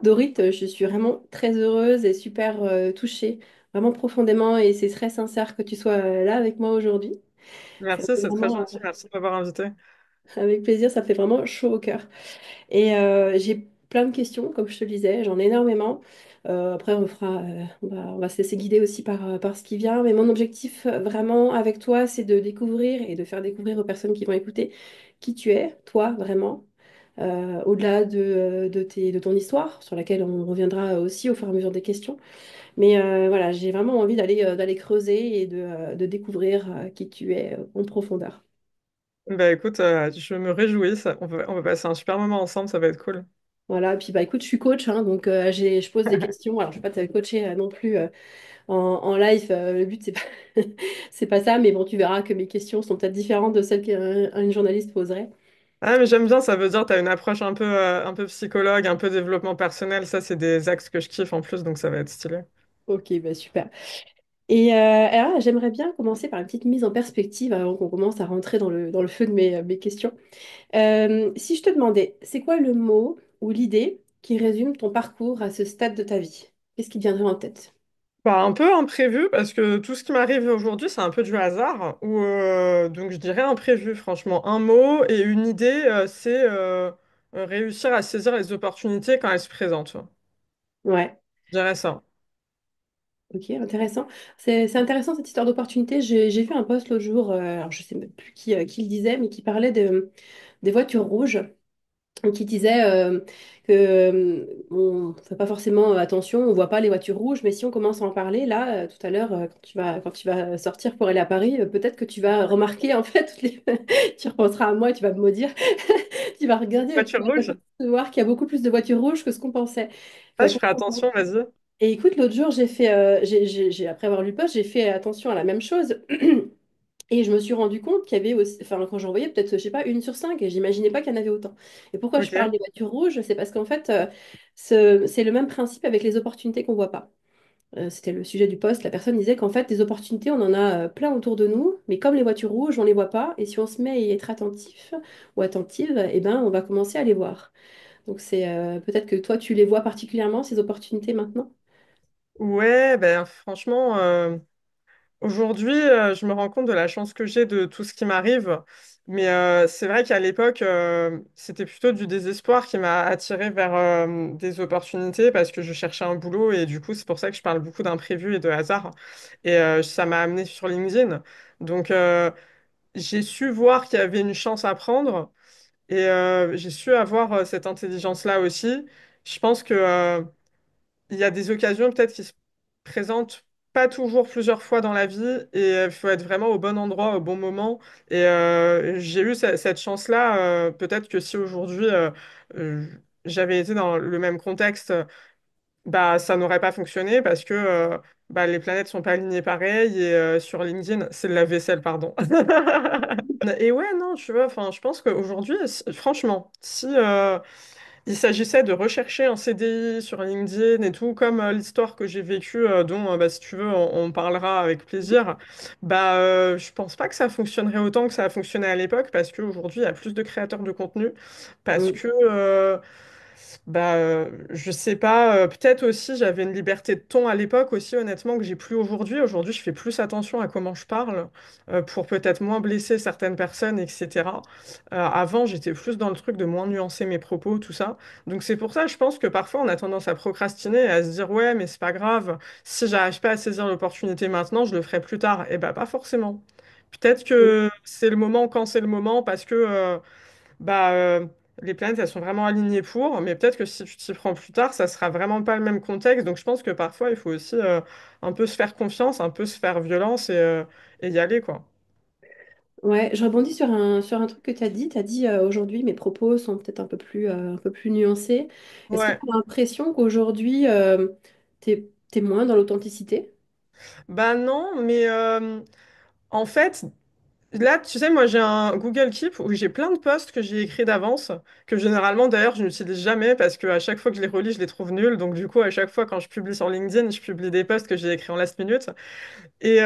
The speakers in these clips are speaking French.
Dorit, je suis vraiment très heureuse et super touchée, vraiment profondément, et c'est très sincère que tu sois là avec moi aujourd'hui. Ça me Merci, fait c'est très vraiment, gentil. Merci de m'avoir invité. avec plaisir, ça me fait vraiment chaud au cœur. Et j'ai plein de questions, comme je te le disais, j'en ai énormément. Après, on va se laisser guider aussi par ce qui vient. Mais mon objectif vraiment avec toi, c'est de découvrir et de faire découvrir aux personnes qui vont écouter qui tu es, toi, vraiment. Au-delà de ton histoire, sur laquelle on reviendra aussi au fur et à mesure des questions. Mais voilà, j'ai vraiment envie d'aller creuser et de découvrir qui tu es en profondeur. Bah écoute, je me réjouis, on va passer un super moment ensemble, ça va être cool. Voilà, puis bah écoute, je suis coach, hein, donc je pose des questions. Alors, je ne vais pas te coacher non plus en live, le but, c'est pas, c'est pas ça, mais bon, tu verras que mes questions sont peut-être différentes de celles qu'une journaliste poserait. Ah mais j'aime bien, ça veut dire que tu as une approche un peu psychologue, un peu développement personnel, ça c'est des axes que je kiffe en plus, donc ça va être stylé. Ok, bah super. Et alors là, j'aimerais bien commencer par une petite mise en perspective avant qu'on commence à rentrer dans le feu de mes questions. Si je te demandais, c'est quoi le mot ou l'idée qui résume ton parcours à ce stade de ta vie? Qu'est-ce qui te viendrait en tête? Bah, un peu imprévu, parce que tout ce qui m'arrive aujourd'hui, c'est un peu du hasard, donc je dirais imprévu, franchement. Un mot et une idée, c'est réussir à saisir les opportunités quand elles se présentent. Ouais, Je dirais ça. ok, intéressant. C'est intéressant cette histoire d'opportunité. J'ai vu un post l'autre jour, alors je sais même plus qui le disait, mais qui parlait des voitures rouges. Qui disait que on ne fait pas forcément attention, on ne voit pas les voitures rouges, mais si on commence à en parler, là, tout à l'heure, quand tu vas sortir pour aller à Paris, peut-être que tu vas remarquer, en fait, tu repenseras à moi et tu vas me maudire, tu vas regarder et tu Voiture vas rouge? voir qu'il y a beaucoup plus de voitures rouges que ce qu'on pensait. Ah, Faut je être ferai attention, vas-y. Et écoute, l'autre jour, après avoir lu le post, j'ai fait attention à la même chose. Et je me suis rendu compte qu'il y avait aussi, enfin, quand j'en voyais peut-être, je sais pas, une sur cinq, et j'imaginais pas qu'il y en avait autant. Et pourquoi je parle Ok. des voitures rouges? C'est parce qu'en fait, c'est le même principe avec les opportunités qu'on voit pas. C'était le sujet du post. La personne disait qu'en fait, des opportunités, on en a plein autour de nous, mais comme les voitures rouges, on les voit pas. Et si on se met à y être attentif ou attentive, eh ben, on va commencer à les voir. Donc, c'est peut-être que toi, tu les vois particulièrement, ces opportunités maintenant. Ouais, ben franchement, aujourd'hui, je me rends compte de la chance que j'ai de tout ce qui m'arrive. Mais c'est vrai qu'à l'époque, c'était plutôt du désespoir qui m'a attiré vers des opportunités parce que je cherchais un boulot et du coup, c'est pour ça que je parle beaucoup d'imprévus et de hasard. Et ça m'a amené sur LinkedIn. Donc, j'ai su voir qu'il y avait une chance à prendre et j'ai su avoir cette intelligence-là aussi. Je pense que il y a des occasions peut-être qui se présentent pas toujours plusieurs fois dans la vie et il faut être vraiment au bon endroit au bon moment. Et j'ai eu cette chance-là. Peut-être que si aujourd'hui euh, j'avais été dans le même contexte, bah ça n'aurait pas fonctionné parce que bah, les planètes sont pas alignées pareil et sur LinkedIn, c'est le lave-vaisselle, pardon. Et ouais, non, tu vois, enfin, je pense qu'aujourd'hui, franchement, si il s'agissait de rechercher un CDI sur LinkedIn et tout, comme l'histoire que j'ai vécue, dont, bah, si tu veux, on parlera avec plaisir. Bah, je pense pas que ça fonctionnerait autant que ça a fonctionné à l'époque, parce qu'aujourd'hui, il y a plus de créateurs de contenu, parce Mm. que, bah, je sais pas, peut-être aussi, j'avais une liberté de ton à l'époque aussi, honnêtement, que j'ai plus aujourd'hui. Aujourd'hui, je fais plus attention à comment je parle, pour peut-être moins blesser certaines personnes, etc. Avant, j'étais plus dans le truc de moins nuancer mes propos, tout ça. Donc c'est pour ça, je pense que parfois on a tendance à procrastiner et à se dire ouais, mais c'est pas grave. Si j'arrive pas à saisir l'opportunité maintenant, je le ferai plus tard. Et bah pas forcément. Peut-être que c'est le moment quand c'est le moment parce que bah les planètes elles sont vraiment alignées pour. Mais peut-être que si tu t'y prends plus tard, ça sera vraiment pas le même contexte. Donc je pense que parfois il faut aussi un peu se faire confiance, un peu se faire violence et y aller quoi. Ouais, je rebondis sur un truc que tu as dit. Tu as dit aujourd'hui, mes propos sont peut-être un peu plus nuancés. Est-ce que tu Ouais. as l'impression qu'aujourd'hui, t'es moins dans l'authenticité? Bah non, mais en fait, là, tu sais, moi j'ai un Google Keep où j'ai plein de posts que j'ai écrits d'avance, que généralement d'ailleurs je n'utilise jamais parce qu'à chaque fois que je les relis, je les trouve nuls. Donc du coup, à chaque fois quand je publie sur LinkedIn, je publie des posts que j'ai écrits en last minute. Et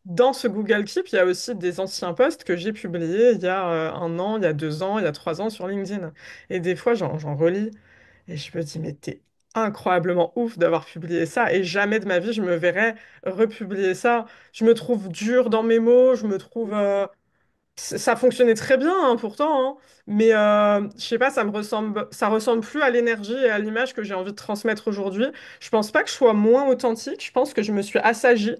dans ce Google Keep, il y a aussi des anciens posts que j'ai publiés il y a un an, il y a 2 ans, il y a 3 ans sur LinkedIn. Et des fois, j'en relis et je me dis, mais t'es incroyablement ouf d'avoir publié ça et jamais de ma vie je me verrais republier ça. Je me trouve dure dans mes mots, je me trouve... ça fonctionnait très bien hein, pourtant, hein, mais je sais pas, ça ressemble plus à l'énergie et à l'image que j'ai envie de transmettre aujourd'hui. Je pense pas que je sois moins authentique, je pense que je me suis assagie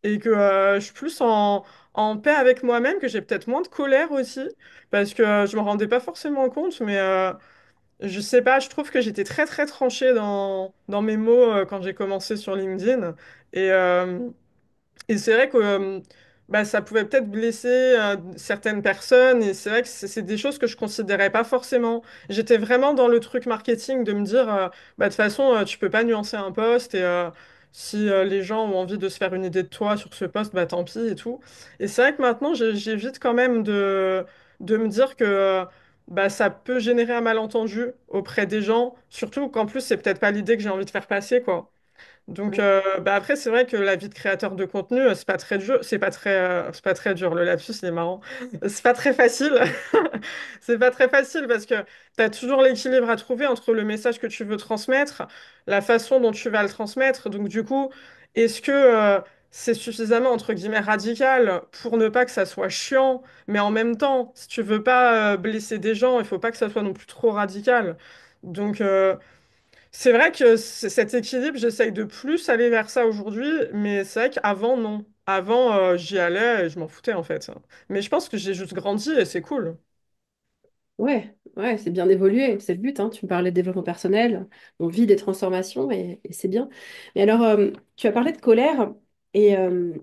et que je suis plus en paix avec moi-même, que j'ai peut-être moins de colère aussi, parce que je me rendais pas forcément compte, mais je sais pas, je trouve que j'étais très très tranchée dans mes mots quand j'ai commencé sur LinkedIn. Et, et c'est vrai que bah, ça pouvait peut-être blesser certaines personnes. Et c'est vrai que c'est des choses que je considérais pas forcément. J'étais vraiment dans le truc marketing de me dire, bah, de toute façon, tu peux pas nuancer un poste. Et si les gens ont envie de se faire une idée de toi sur ce poste, bah tant pis et tout. Et c'est vrai que maintenant, j'évite quand même de me dire que bah, ça peut générer un malentendu auprès des gens. Surtout qu'en plus, c'est peut-être pas l'idée que j'ai envie de faire passer, quoi. Donc bah après c'est vrai que la vie de créateur de contenu c'est pas très dur, c'est pas très dur, le lapsus il est marrant. C'est pas très facile. C'est pas très facile parce que tu as toujours l'équilibre à trouver entre le message que tu veux transmettre, la façon dont tu vas le transmettre. Donc du coup, est-ce que c'est suffisamment entre guillemets radical pour ne pas que ça soit chiant, mais en même temps, si tu veux pas blesser des gens, il faut pas que ça soit non plus trop radical. Donc c'est vrai que cet équilibre, j'essaye de plus aller vers ça aujourd'hui, mais c'est vrai qu'avant, non. Avant, j'y allais et je m'en foutais en fait. Mais je pense que j'ai juste grandi et c'est cool. Ouais, ouais, c'est bien d'évoluer, c'est le but, hein. Tu me parlais de développement personnel, on vit des transformations et c'est bien. Mais alors, tu as parlé de colère et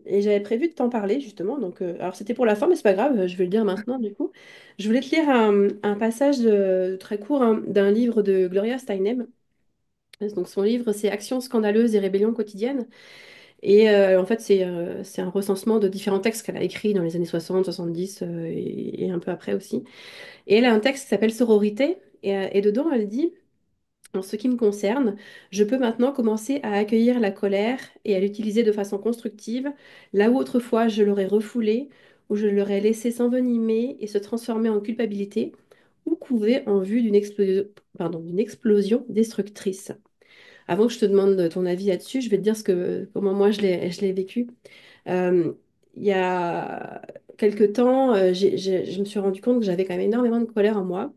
j'avais prévu de t'en parler justement. Donc, alors c'était pour la fin, mais c'est pas grave, je vais le dire maintenant du coup. Je voulais te lire un passage très court hein, d'un livre de Gloria Steinem. Donc, son livre, c'est Actions scandaleuses et rébellions quotidiennes. Et en fait, c'est un recensement de différents textes qu'elle a écrits dans les années 60, 70 et un peu après aussi. Et elle a un texte qui s'appelle Sororité. Et dedans, elle dit, en ce qui me concerne, je peux maintenant commencer à accueillir la colère et à l'utiliser de façon constructive, là où autrefois je l'aurais refoulée, où je l'aurais laissé s'envenimer et se transformer en culpabilité, ou couver en vue d'une explosion destructrice. Avant que je te demande ton avis là-dessus, je vais te dire comment moi je l'ai vécu. Euh, il y a quelque temps, je me suis rendu compte que j'avais quand même énormément de colère en moi.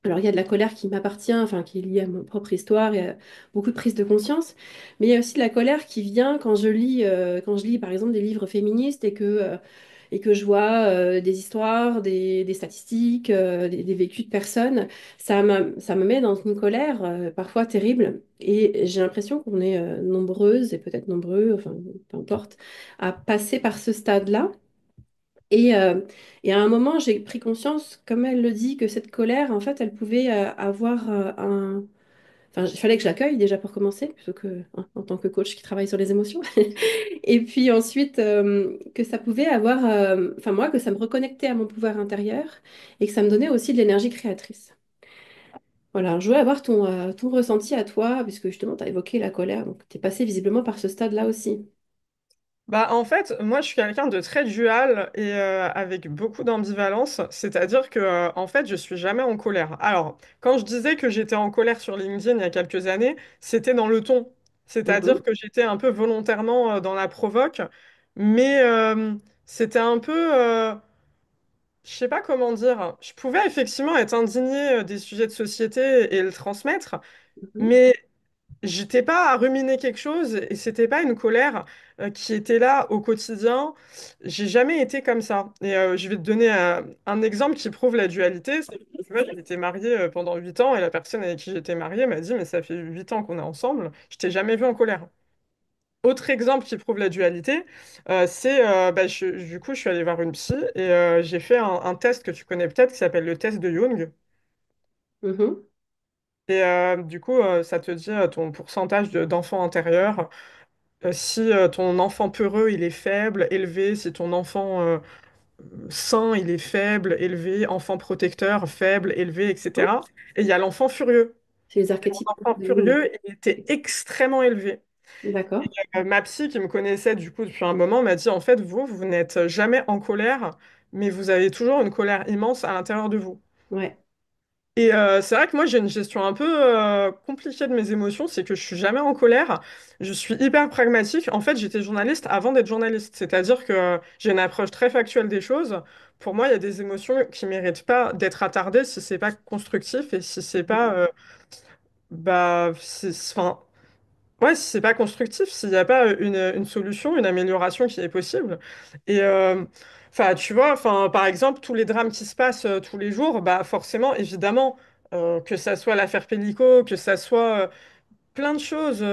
Alors, il y a de la colère qui m'appartient, enfin, qui est liée à mon propre histoire et à beaucoup de prise de conscience. Mais il y a aussi de la colère qui vient quand je lis par exemple des livres féministes et que je vois des histoires, des statistiques, des vécus de personnes. Ça me met dans une colère parfois terrible. Et j'ai l'impression qu'on est nombreuses et peut-être nombreux, enfin, peu importe, à passer par ce stade-là. Et, euh, et à un moment, j'ai pris conscience, comme elle le dit, que cette colère, en fait, elle pouvait avoir un... Enfin, il fallait que je l'accueille déjà pour commencer, plutôt que hein, en tant que coach qui travaille sur les émotions. Et puis ensuite, que ça pouvait avoir... Enfin, moi, que ça me reconnectait à mon pouvoir intérieur et que ça me donnait aussi de l'énergie créatrice. Voilà, je voulais avoir ton ressenti à toi, puisque justement, tu as évoqué la colère, donc tu es passé visiblement par ce stade-là aussi. Bah en fait, moi je suis quelqu'un de très dual et avec beaucoup d'ambivalence, c'est-à-dire que en fait, je suis jamais en colère. Alors, quand je disais que j'étais en colère sur LinkedIn il y a quelques années, c'était dans le ton. C'est-à-dire Mhm, que j'étais un peu volontairement dans la provoque, mais c'était un peu je sais pas comment dire. Je pouvais effectivement être indignée des sujets de société et le transmettre, mhm. mais j'étais pas à ruminer quelque chose et c'était pas une colère qui était là au quotidien. J'ai jamais été comme ça. Et je vais te donner un exemple qui prouve la dualité. C'est que, tu vois, j'ai été mariée pendant 8 ans et la personne avec qui j'étais mariée m'a dit, mais ça fait 8 ans qu'on est ensemble, je t'ai jamais vu en colère. Autre exemple qui prouve la dualité, c'est bah, du coup je suis allée voir une psy et j'ai fait un test que tu connais peut-être qui s'appelle le test de Jung. Mhm. Et du coup, ça te dit ton pourcentage d'enfants intérieurs. Si ton enfant peureux, il est faible, élevé. Si ton enfant sain, il est faible, élevé. Enfant protecteur, faible, élevé, Mhm. etc. Et il y a l'enfant furieux. C'est les archétypes L'enfant de Jung. furieux, il était extrêmement élevé. D'accord. Ma psy, qui me connaissait du coup depuis un moment, m'a dit, en fait, vous n'êtes jamais en colère, mais vous avez toujours une colère immense à l'intérieur de vous. Ouais. Et c'est vrai que moi, j'ai une gestion un peu compliquée de mes émotions, c'est que je suis jamais en colère. Je suis hyper pragmatique. En fait, j'étais journaliste avant d'être journaliste, c'est-à-dire que j'ai une approche très factuelle des choses. Pour moi, il y a des émotions qui méritent pas d'être attardées si c'est pas constructif et si c'est pas, enfin, ouais, si c'est pas constructif, s'il n'y a pas une solution, une amélioration qui est possible. Et enfin, tu vois, enfin, par exemple, tous les drames qui se passent tous les jours, bah forcément, évidemment, que ça soit l'affaire Pellico, que ça soit plein de choses,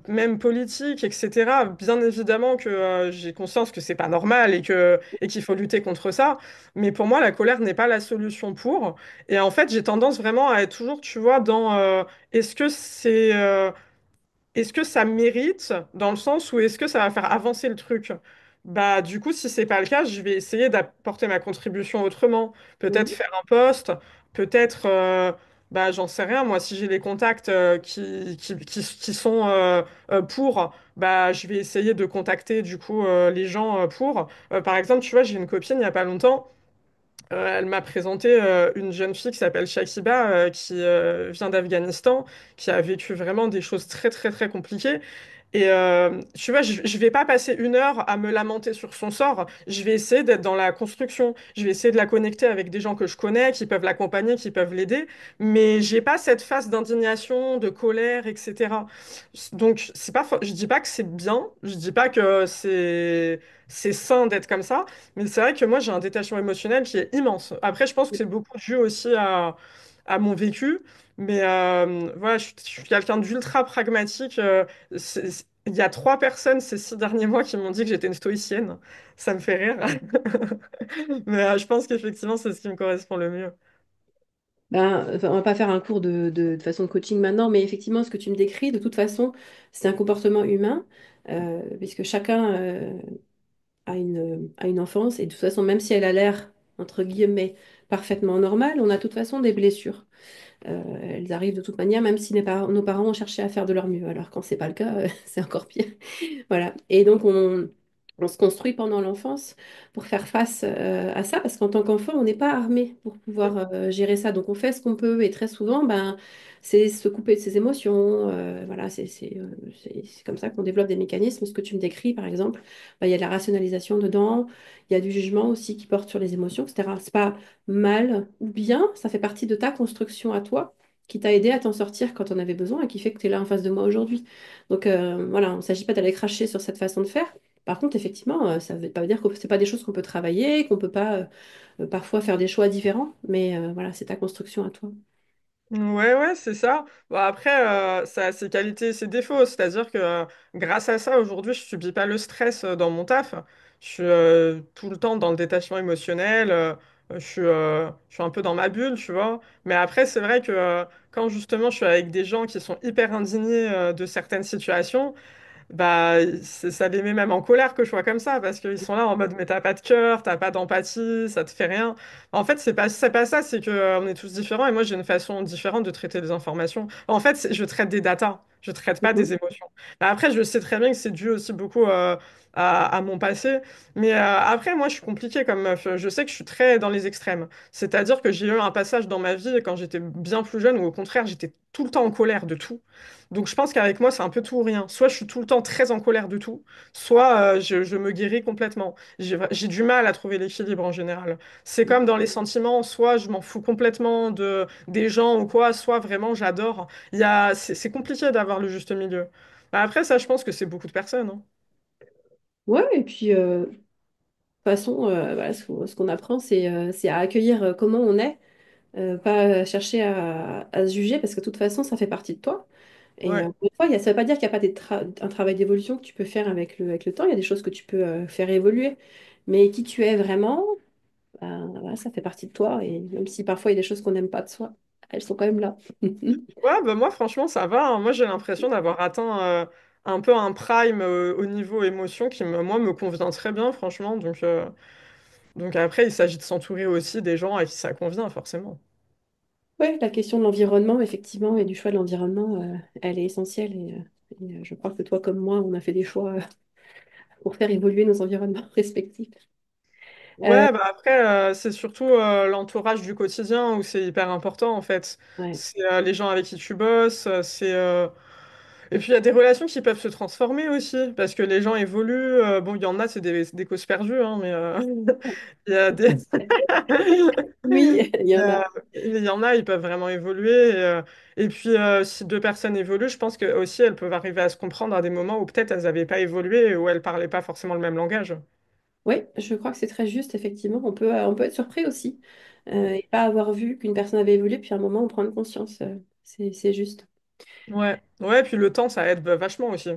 même politiques, etc. Bien évidemment que j'ai conscience que c'est pas normal et qu'il faut lutter contre ça. Mais pour moi, la colère n'est pas la solution pour. Et en fait, j'ai tendance vraiment à être toujours, tu vois, dans est-ce que c'est est-ce que ça mérite dans le sens où est-ce que ça va faire avancer le truc? Bah, du coup, si c'est pas le cas, je vais essayer d'apporter ma contribution autrement. Peut-être Mhm. faire un post, peut-être, bah, j'en sais rien. Moi, si j'ai les contacts qui sont pour, bah, je vais essayer de contacter du coup les gens pour. Par exemple, tu vois, j'ai une copine il y a pas longtemps. Elle m'a présenté une jeune fille qui s'appelle Shakiba, qui vient d'Afghanistan, qui a vécu vraiment des choses très très très compliquées. Et tu vois, je vais pas passer une heure à me lamenter sur son sort. Je vais essayer d'être dans la construction. Je vais essayer de la connecter avec des gens que je connais, qui peuvent l'accompagner, qui peuvent l'aider. Mais j'ai pas cette phase d'indignation, de colère, etc. Donc je dis pas que c'est bien. Je dis pas que c'est sain d'être comme ça. Mais c'est vrai que moi j'ai un détachement émotionnel qui est immense. Après, je pense que c'est beaucoup dû aussi à mon vécu. Mais voilà, je suis quelqu'un d'ultra pragmatique. Il y a 3 personnes ces 6 derniers mois qui m'ont dit que j'étais une stoïcienne. Ça me fait rire. Mais je pense qu'effectivement, c'est ce qui me correspond le mieux. Ben, enfin, on va pas faire un cours de façon de coaching maintenant, mais effectivement, ce que tu me décris, de toute façon, c'est un comportement humain, puisque chacun a une enfance, et de toute façon, même si elle a l'air, entre guillemets, parfaitement normale, on a de toute façon des blessures. Elles arrivent de toute manière, même si nos parents ont cherché à faire de leur mieux. Alors quand c'est pas le cas, c'est encore pire. Voilà. Et donc on se construit pendant l'enfance pour faire face à ça, parce qu'en tant qu'enfant, on n'est pas armé pour pouvoir gérer ça. Donc on fait ce qu'on peut, et très souvent, ben, c'est se couper de ses émotions. Voilà, c'est comme ça qu'on développe des mécanismes. Ce que tu me décris, par exemple, ben, il y a de la rationalisation dedans, il y a du jugement aussi qui porte sur les émotions, etc. C'est pas mal ou bien, ça fait partie de ta construction à toi, qui t'a aidé à t'en sortir quand on avait besoin et qui fait que tu es là en face de moi aujourd'hui. Donc voilà, il ne s'agit pas d'aller cracher sur cette façon de faire. Par contre, effectivement, ça ne veut pas dire que ce pas des choses qu'on peut travailler, qu'on peut pas parfois faire des choix différents, mais voilà, c'est ta construction à toi. Ouais, ouais, c'est ça. Bon, après, ça a ses qualités et ses défauts. C'est-à-dire que grâce à ça, aujourd'hui, je subis pas le stress dans mon taf. Je suis tout le temps dans le détachement émotionnel. Je suis un peu dans ma bulle, tu vois. Mais après, c'est vrai que quand justement je suis avec des gens qui sont hyper indignés de certaines situations, bah, ça les met même en colère que je sois comme ça, parce qu'ils sont là en mode, mais t'as pas de cœur, t'as pas d'empathie, ça te fait rien. En fait, c'est pas ça, c'est que, on est tous différents et moi j'ai une façon différente de traiter les informations. En fait, je traite des datas, je traite pas des Mhm. émotions. Bah, après, je sais très bien que c'est dû aussi beaucoup à mon passé, mais après, moi je suis compliquée comme meuf. Je sais que je suis très dans les extrêmes. C'est-à-dire que j'ai eu un passage dans ma vie quand j'étais bien plus jeune où au contraire, j'étais tout le temps en colère de tout. Donc je pense qu'avec moi, c'est un peu tout ou rien. Soit je suis tout le temps très en colère de tout, soit je me guéris complètement. J'ai du mal à trouver l'équilibre en général. C'est comme dans les sentiments, soit je m'en fous complètement des gens ou quoi, soit vraiment j'adore. C'est compliqué d'avoir le juste milieu. Bah, après ça, je pense que c'est beaucoup de personnes, hein. Ouais, et puis de toute façon, voilà, ce qu'on apprend, c'est à accueillir comment on est, pas chercher à se juger, parce que de toute façon, ça fait partie de toi. Et Ouais. encore une fois, ça ne veut pas dire qu'il n'y a pas un travail d'évolution que tu peux faire avec le temps. Il y a des choses que tu peux faire évoluer. Mais qui tu es vraiment, ben, voilà, ça fait partie de toi. Et même si parfois il y a des choses qu'on n'aime pas de soi, elles sont quand même là. Ouais, bah moi franchement ça va, hein. Moi j'ai l'impression d'avoir atteint un peu un prime au niveau émotion qui moi me convient très bien franchement. Donc après il s'agit de s'entourer aussi des gens à qui ça convient forcément. Oui, la question de l'environnement, effectivement, et du choix de l'environnement, elle est essentielle. Et je crois que toi, comme moi, on a fait des choix pour faire évoluer nos environnements respectifs. Ouais, bah après, c'est surtout l'entourage du quotidien où c'est hyper important en fait. Ouais. C'est les gens avec qui tu bosses, et puis il y a des relations qui peuvent se transformer aussi, parce que les gens évoluent. Bon, il y en a, c'est des causes perdues, hein, mais il y a des... Oui, il y en a. il y en a, ils peuvent vraiment évoluer. Et puis, si deux personnes évoluent, je pense que aussi elles peuvent arriver à se comprendre à des moments où peut-être elles n'avaient pas évolué, où elles parlaient pas forcément le même langage. Oui, je crois que c'est très juste, effectivement. On peut être surpris aussi et pas avoir vu qu'une personne avait évolué, puis à un moment, on prend conscience. C'est juste. Ouais, ouais, puis le temps, ça aide vachement aussi.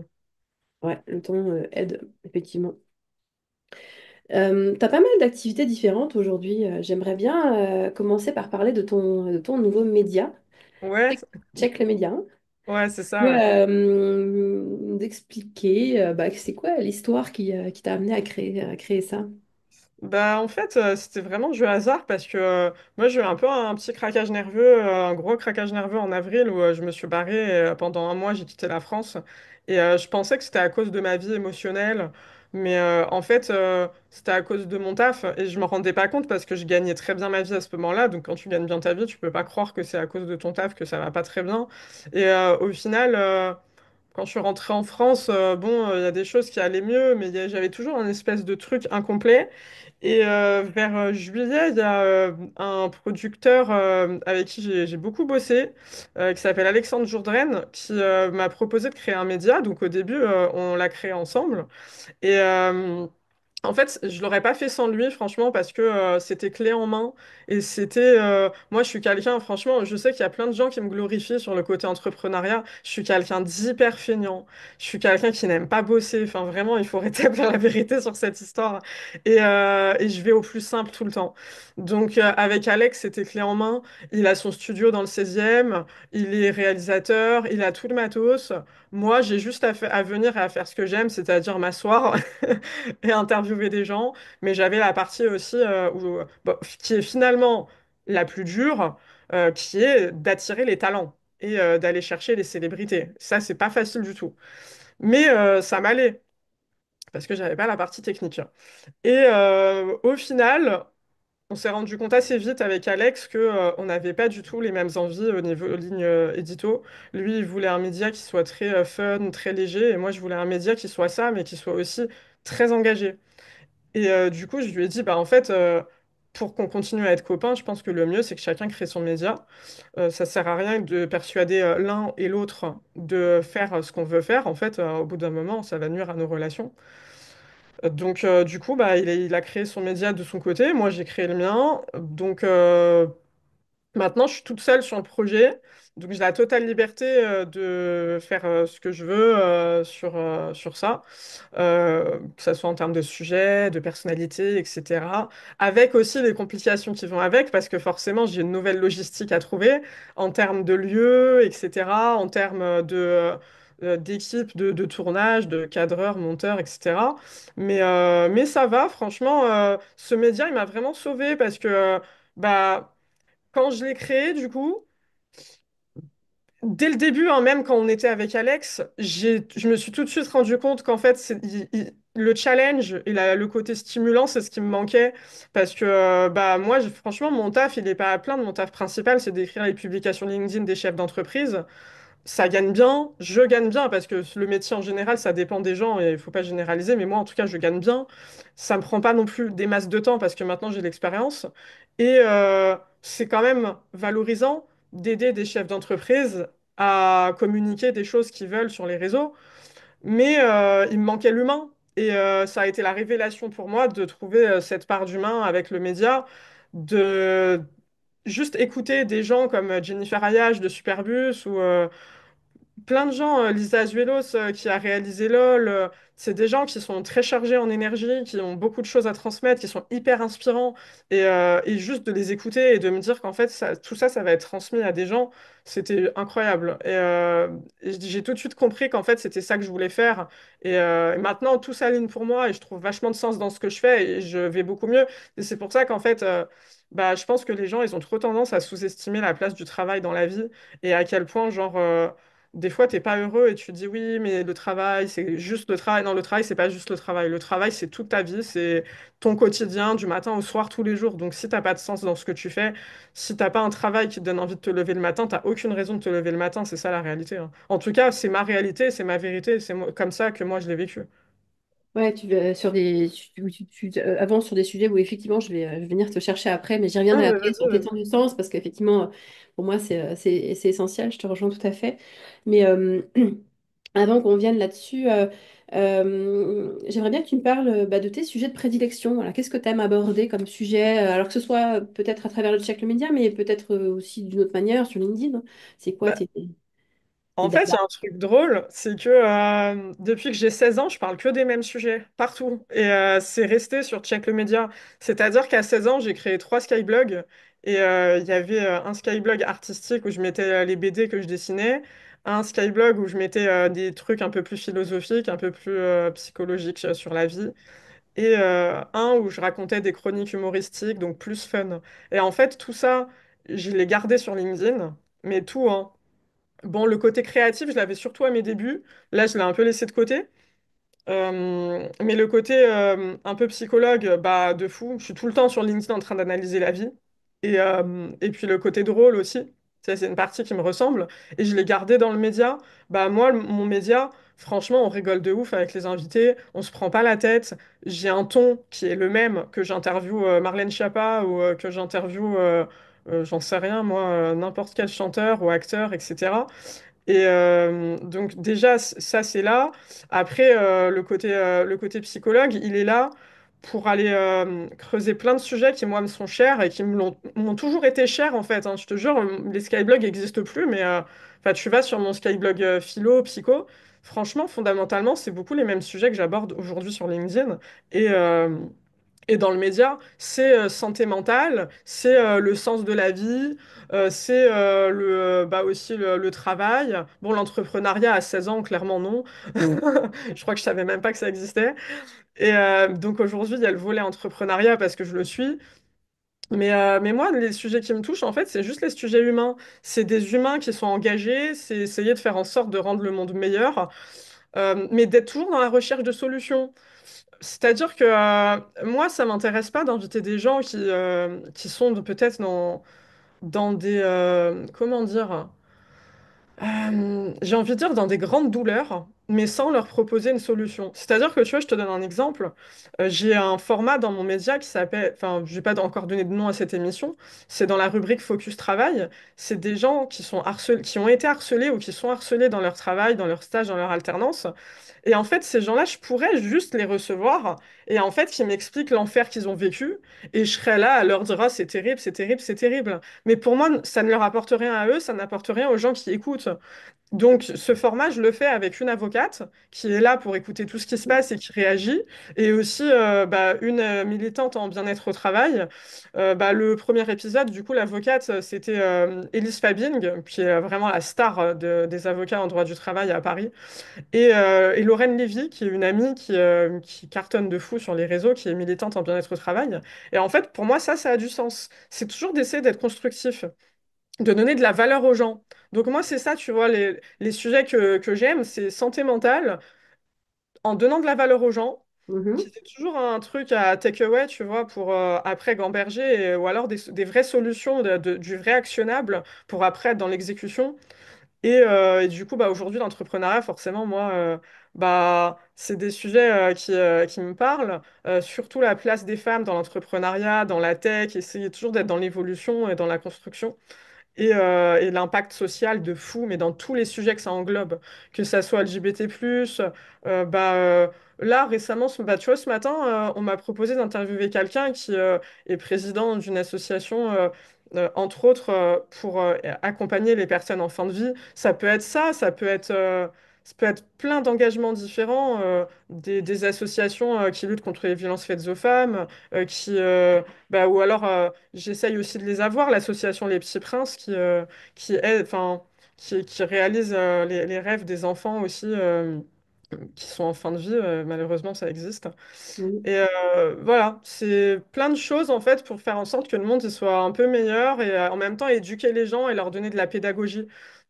Ouais, le temps aide, effectivement. Tu as pas mal d'activités différentes aujourd'hui. J'aimerais bien commencer par parler de ton nouveau média. Ouais, Check les médias. Hein. ouais, c'est Tu peux, ça, ouais. d'expliquer c'est quoi l'histoire qui t'a amené à créer ça? Bah, en fait, c'était vraiment du hasard parce que moi, j'ai eu un peu un petit craquage nerveux, un gros craquage nerveux en avril où je me suis barrée et, pendant un mois, j'ai quitté la France. Et je pensais que c'était à cause de ma vie émotionnelle, mais en fait, c'était à cause de mon taf et je me rendais pas compte parce que je gagnais très bien ma vie à ce moment-là. Donc, quand tu gagnes bien ta vie, tu peux pas croire que c'est à cause de ton taf que ça va pas très bien. Et au final, quand je suis rentrée en France, bon, il y a des choses qui allaient mieux, mais j'avais toujours un espèce de truc incomplet. Et vers juillet, il y a un producteur avec qui j'ai beaucoup bossé, qui s'appelle Alexandre Jourdraine, qui m'a proposé de créer un média. Donc au début, on l'a créé ensemble. Et en fait, je l'aurais pas fait sans lui, franchement, parce que c'était clé en main. Et moi, je suis quelqu'un, franchement, je sais qu'il y a plein de gens qui me glorifient sur le côté entrepreneuriat. Je suis quelqu'un d'hyper feignant. Je suis quelqu'un qui n'aime pas bosser. Enfin, vraiment, il faut rétablir la vérité sur cette histoire. Et je vais au plus simple tout le temps. Donc, avec Alex, c'était clé en main. Il a son studio dans le 16e. Il est réalisateur. Il a tout le matos. Moi, j'ai juste à venir et à faire ce que j'aime, c'est-à-dire m'asseoir et interviewer des gens, mais j'avais la partie aussi bon, qui est finalement la plus dure, qui est d'attirer les talents et d'aller chercher les célébrités. Ça, c'est pas facile du tout. Mais ça m'allait, parce que j'avais pas la partie technique. Et au final, on s'est rendu compte assez vite avec Alex que on n'avait pas du tout les mêmes envies au niveau ligne édito. Lui, il voulait un média qui soit très fun, très léger, et moi, je voulais un média qui soit ça, mais qui soit aussi très engagé. Et du coup, je lui ai dit, bah en fait, pour qu'on continue à être copains, je pense que le mieux, c'est que chacun crée son média. Ça sert à rien de persuader l'un et l'autre de faire ce qu'on veut faire. En fait, au bout d'un moment, ça va nuire à nos relations. Donc, du coup, bah, il a créé son média de son côté. Moi, j'ai créé le mien. Donc, maintenant, je suis toute seule sur le projet. Donc, j'ai la totale liberté de faire ce que je veux sur ça, que ce soit en termes de sujet, de personnalité, etc. Avec aussi les complications qui vont avec, parce que forcément, j'ai une nouvelle logistique à trouver en termes de lieu, etc., en termes d'équipe de tournage, de cadreurs, monteurs, etc. Mais ça va, franchement, ce média, il m'a vraiment sauvée parce que bah, quand je l'ai créé, du coup, dès le début, hein, même quand on était avec Alex, je me suis tout de suite rendu compte qu'en fait, le challenge et le côté stimulant, c'est ce qui me manquait. Parce que bah, moi, franchement, mon taf, il n'est pas à plaindre. Mon taf principal, c'est d'écrire les publications LinkedIn des chefs d'entreprise. Ça gagne bien, je gagne bien, parce que le métier en général, ça dépend des gens et il faut pas généraliser, mais moi, en tout cas, je gagne bien. Ça me prend pas non plus des masses de temps parce que maintenant, j'ai l'expérience. Et c'est quand même valorisant d'aider des chefs d'entreprise à communiquer des choses qu'ils veulent sur les réseaux. Mais il me manquait l'humain. Et ça a été la révélation pour moi de trouver cette part d'humain avec le média, de juste écouter des gens comme Jennifer Ayage de Superbus ou plein de gens, Lisa Azuelos qui a réalisé LOL, c'est des gens qui sont très chargés en énergie, qui ont beaucoup de choses à transmettre, qui sont hyper inspirants. Et juste de les écouter et de me dire qu'en fait, tout ça, ça va être transmis à des gens, c'était incroyable. Et j'ai tout de suite compris qu'en fait, c'était ça que je voulais faire. Et maintenant, tout s'aligne pour moi et je trouve vachement de sens dans ce que je fais et je vais beaucoup mieux. Et c'est pour ça qu'en fait, bah, je pense que les gens, ils ont trop tendance à sous-estimer la place du travail dans la vie et à quel point, genre, des fois, t'es pas heureux et tu te dis oui, mais le travail, c'est juste le travail. Non, le travail, c'est pas juste le travail. Le travail, c'est toute ta vie, c'est ton quotidien, du matin au soir, tous les jours. Donc, si t'as pas de sens dans ce que tu fais, si t'as pas un travail qui te donne envie de te lever le matin, t'as aucune raison de te lever le matin. C'est ça la réalité, hein. En tout cas, c'est ma réalité, c'est ma vérité, comme ça que moi je l'ai vécu. Ouais, tu vas sur des, tu avances sur des sujets où effectivement je vais venir te chercher après, mais j'y reviendrai Ah, mais après vas-y, sur la vas-y. question du sens parce qu'effectivement, pour moi, c'est essentiel, je te rejoins tout à fait. Mais avant qu'on vienne là-dessus, j'aimerais bien que tu me parles bah, de tes sujets de prédilection. Voilà, qu'est-ce que tu aimes aborder comme sujet, alors que ce soit peut-être à travers le check le média, mais peut-être aussi d'une autre manière sur LinkedIn. C'est quoi Bah, tes en fait, il y dadas? a un truc drôle, c'est que depuis que j'ai 16 ans, je parle que des mêmes sujets, partout. Et c'est resté sur Check le Média. C'est-à-dire qu'à 16 ans, j'ai créé 3 skyblogs. Et il y avait un skyblog artistique où je mettais les BD que je dessinais, un skyblog où je mettais des trucs un peu plus philosophiques, un peu plus psychologiques sur la vie, et un où je racontais des chroniques humoristiques, donc plus fun. Et en fait, tout ça, je l'ai gardé sur LinkedIn, mais tout, hein. Bon, le côté créatif, je l'avais surtout à mes débuts. Là, je l'ai un peu laissé de côté. Mais le côté un peu psychologue, bah, de fou. Je suis tout le temps sur LinkedIn en train d'analyser la vie. Et puis le côté drôle aussi. Ça, c'est une partie qui me ressemble. Et je l'ai gardé dans le média. Bah, moi, mon média, franchement, on rigole de ouf avec les invités. On se prend pas la tête. J'ai un ton qui est le même que j'interviewe Marlène Schiappa ou que j'interviewe, j'en sais rien, moi, n'importe quel chanteur ou acteur, etc. Et donc déjà, ça c'est là. Après, le côté psychologue, il est là pour aller creuser plein de sujets qui, moi, me sont chers et qui m'ont toujours été chers, en fait, hein. Je te jure, les skyblogs n'existent plus, mais enfin, tu vas sur mon skyblog philo, psycho, franchement, fondamentalement, c'est beaucoup les mêmes sujets que j'aborde aujourd'hui sur LinkedIn. Et, euh, et dans le média, c'est santé mentale, c'est le sens de la vie, c'est bah aussi le travail. Bon, l'entrepreneuriat à 16 ans, clairement non. Je crois que je savais même pas que ça existait. Et donc aujourd'hui, il y a le volet entrepreneuriat parce que je le suis. Mais moi, les sujets qui me touchent, en fait, c'est juste les sujets humains. C'est des humains qui sont engagés, c'est essayer de faire en sorte de rendre le monde meilleur, mais d'être toujours dans la recherche de solutions. C'est-à-dire que moi, ça m'intéresse pas d'inviter des gens qui sont peut-être dans des... comment dire? J'ai envie de dire dans des grandes douleurs, mais sans leur proposer une solution. C'est-à-dire que, tu vois, je te donne un exemple. J'ai un format dans mon média qui s'appelle... Enfin, je vais pas encore donner de nom à cette émission. C'est dans la rubrique Focus Travail. C'est des gens qui sont harcelés, qui ont été harcelés ou qui sont harcelés dans leur travail, dans leur stage, dans leur alternance. Et en fait, ces gens-là, je pourrais juste les recevoir et en fait, qu'ils m'expliquent l'enfer qu'ils ont vécu et je serais là à leur dire, ah, c'est terrible, c'est terrible, c'est terrible. Mais pour moi, ça ne leur apporte rien à eux, ça n'apporte rien aux gens qui écoutent. Donc, ce format, je le fais avec une avocate qui est là pour écouter tout ce qui se passe et qui réagit, et aussi bah, une militante en bien-être au travail. Bah, le premier épisode, du coup, l'avocate, c'était Élise Fabing, qui est vraiment la star des avocats en droit du travail à Paris. Et Lorraine Lévy, qui est une amie qui cartonne de fou sur les réseaux, qui est militante en bien-être au travail. Et en fait, pour moi, ça a du sens. C'est toujours d'essayer d'être constructif, de donner de la valeur aux gens. Donc moi, c'est ça, tu vois, les sujets que j'aime, c'est santé mentale, en donnant de la valeur aux gens, qui Mhm. c'est toujours un truc à take away, tu vois, pour après gamberger, ou alors des vraies solutions, du vrai actionnable, pour après être dans l'exécution. Et du coup, bah, aujourd'hui, l'entrepreneuriat, forcément, moi, bah, c'est des sujets qui me parlent. Surtout la place des femmes dans l'entrepreneuriat, dans la tech, essayer toujours d'être dans l'évolution et dans la construction. Et l'impact social de fou, mais dans tous les sujets que ça englobe, que ça soit LGBT+, bah, là, récemment, bah, tu vois, ce matin, on m'a proposé d'interviewer quelqu'un qui est président d'une association, entre autres, pour accompagner les personnes en fin de vie. Ça peut être ça, ça peut être plein d'engagements différents, des associations qui luttent contre les violences faites aux femmes, bah, ou alors j'essaye aussi de les avoir, l'association Les Petits Princes qui aide, enfin, qui réalise les rêves des enfants aussi qui sont en fin de vie. Malheureusement, ça existe. Mhm. Et voilà, c'est plein de choses en fait pour faire en sorte que le monde il soit un peu meilleur et en même temps éduquer les gens et leur donner de la pédagogie.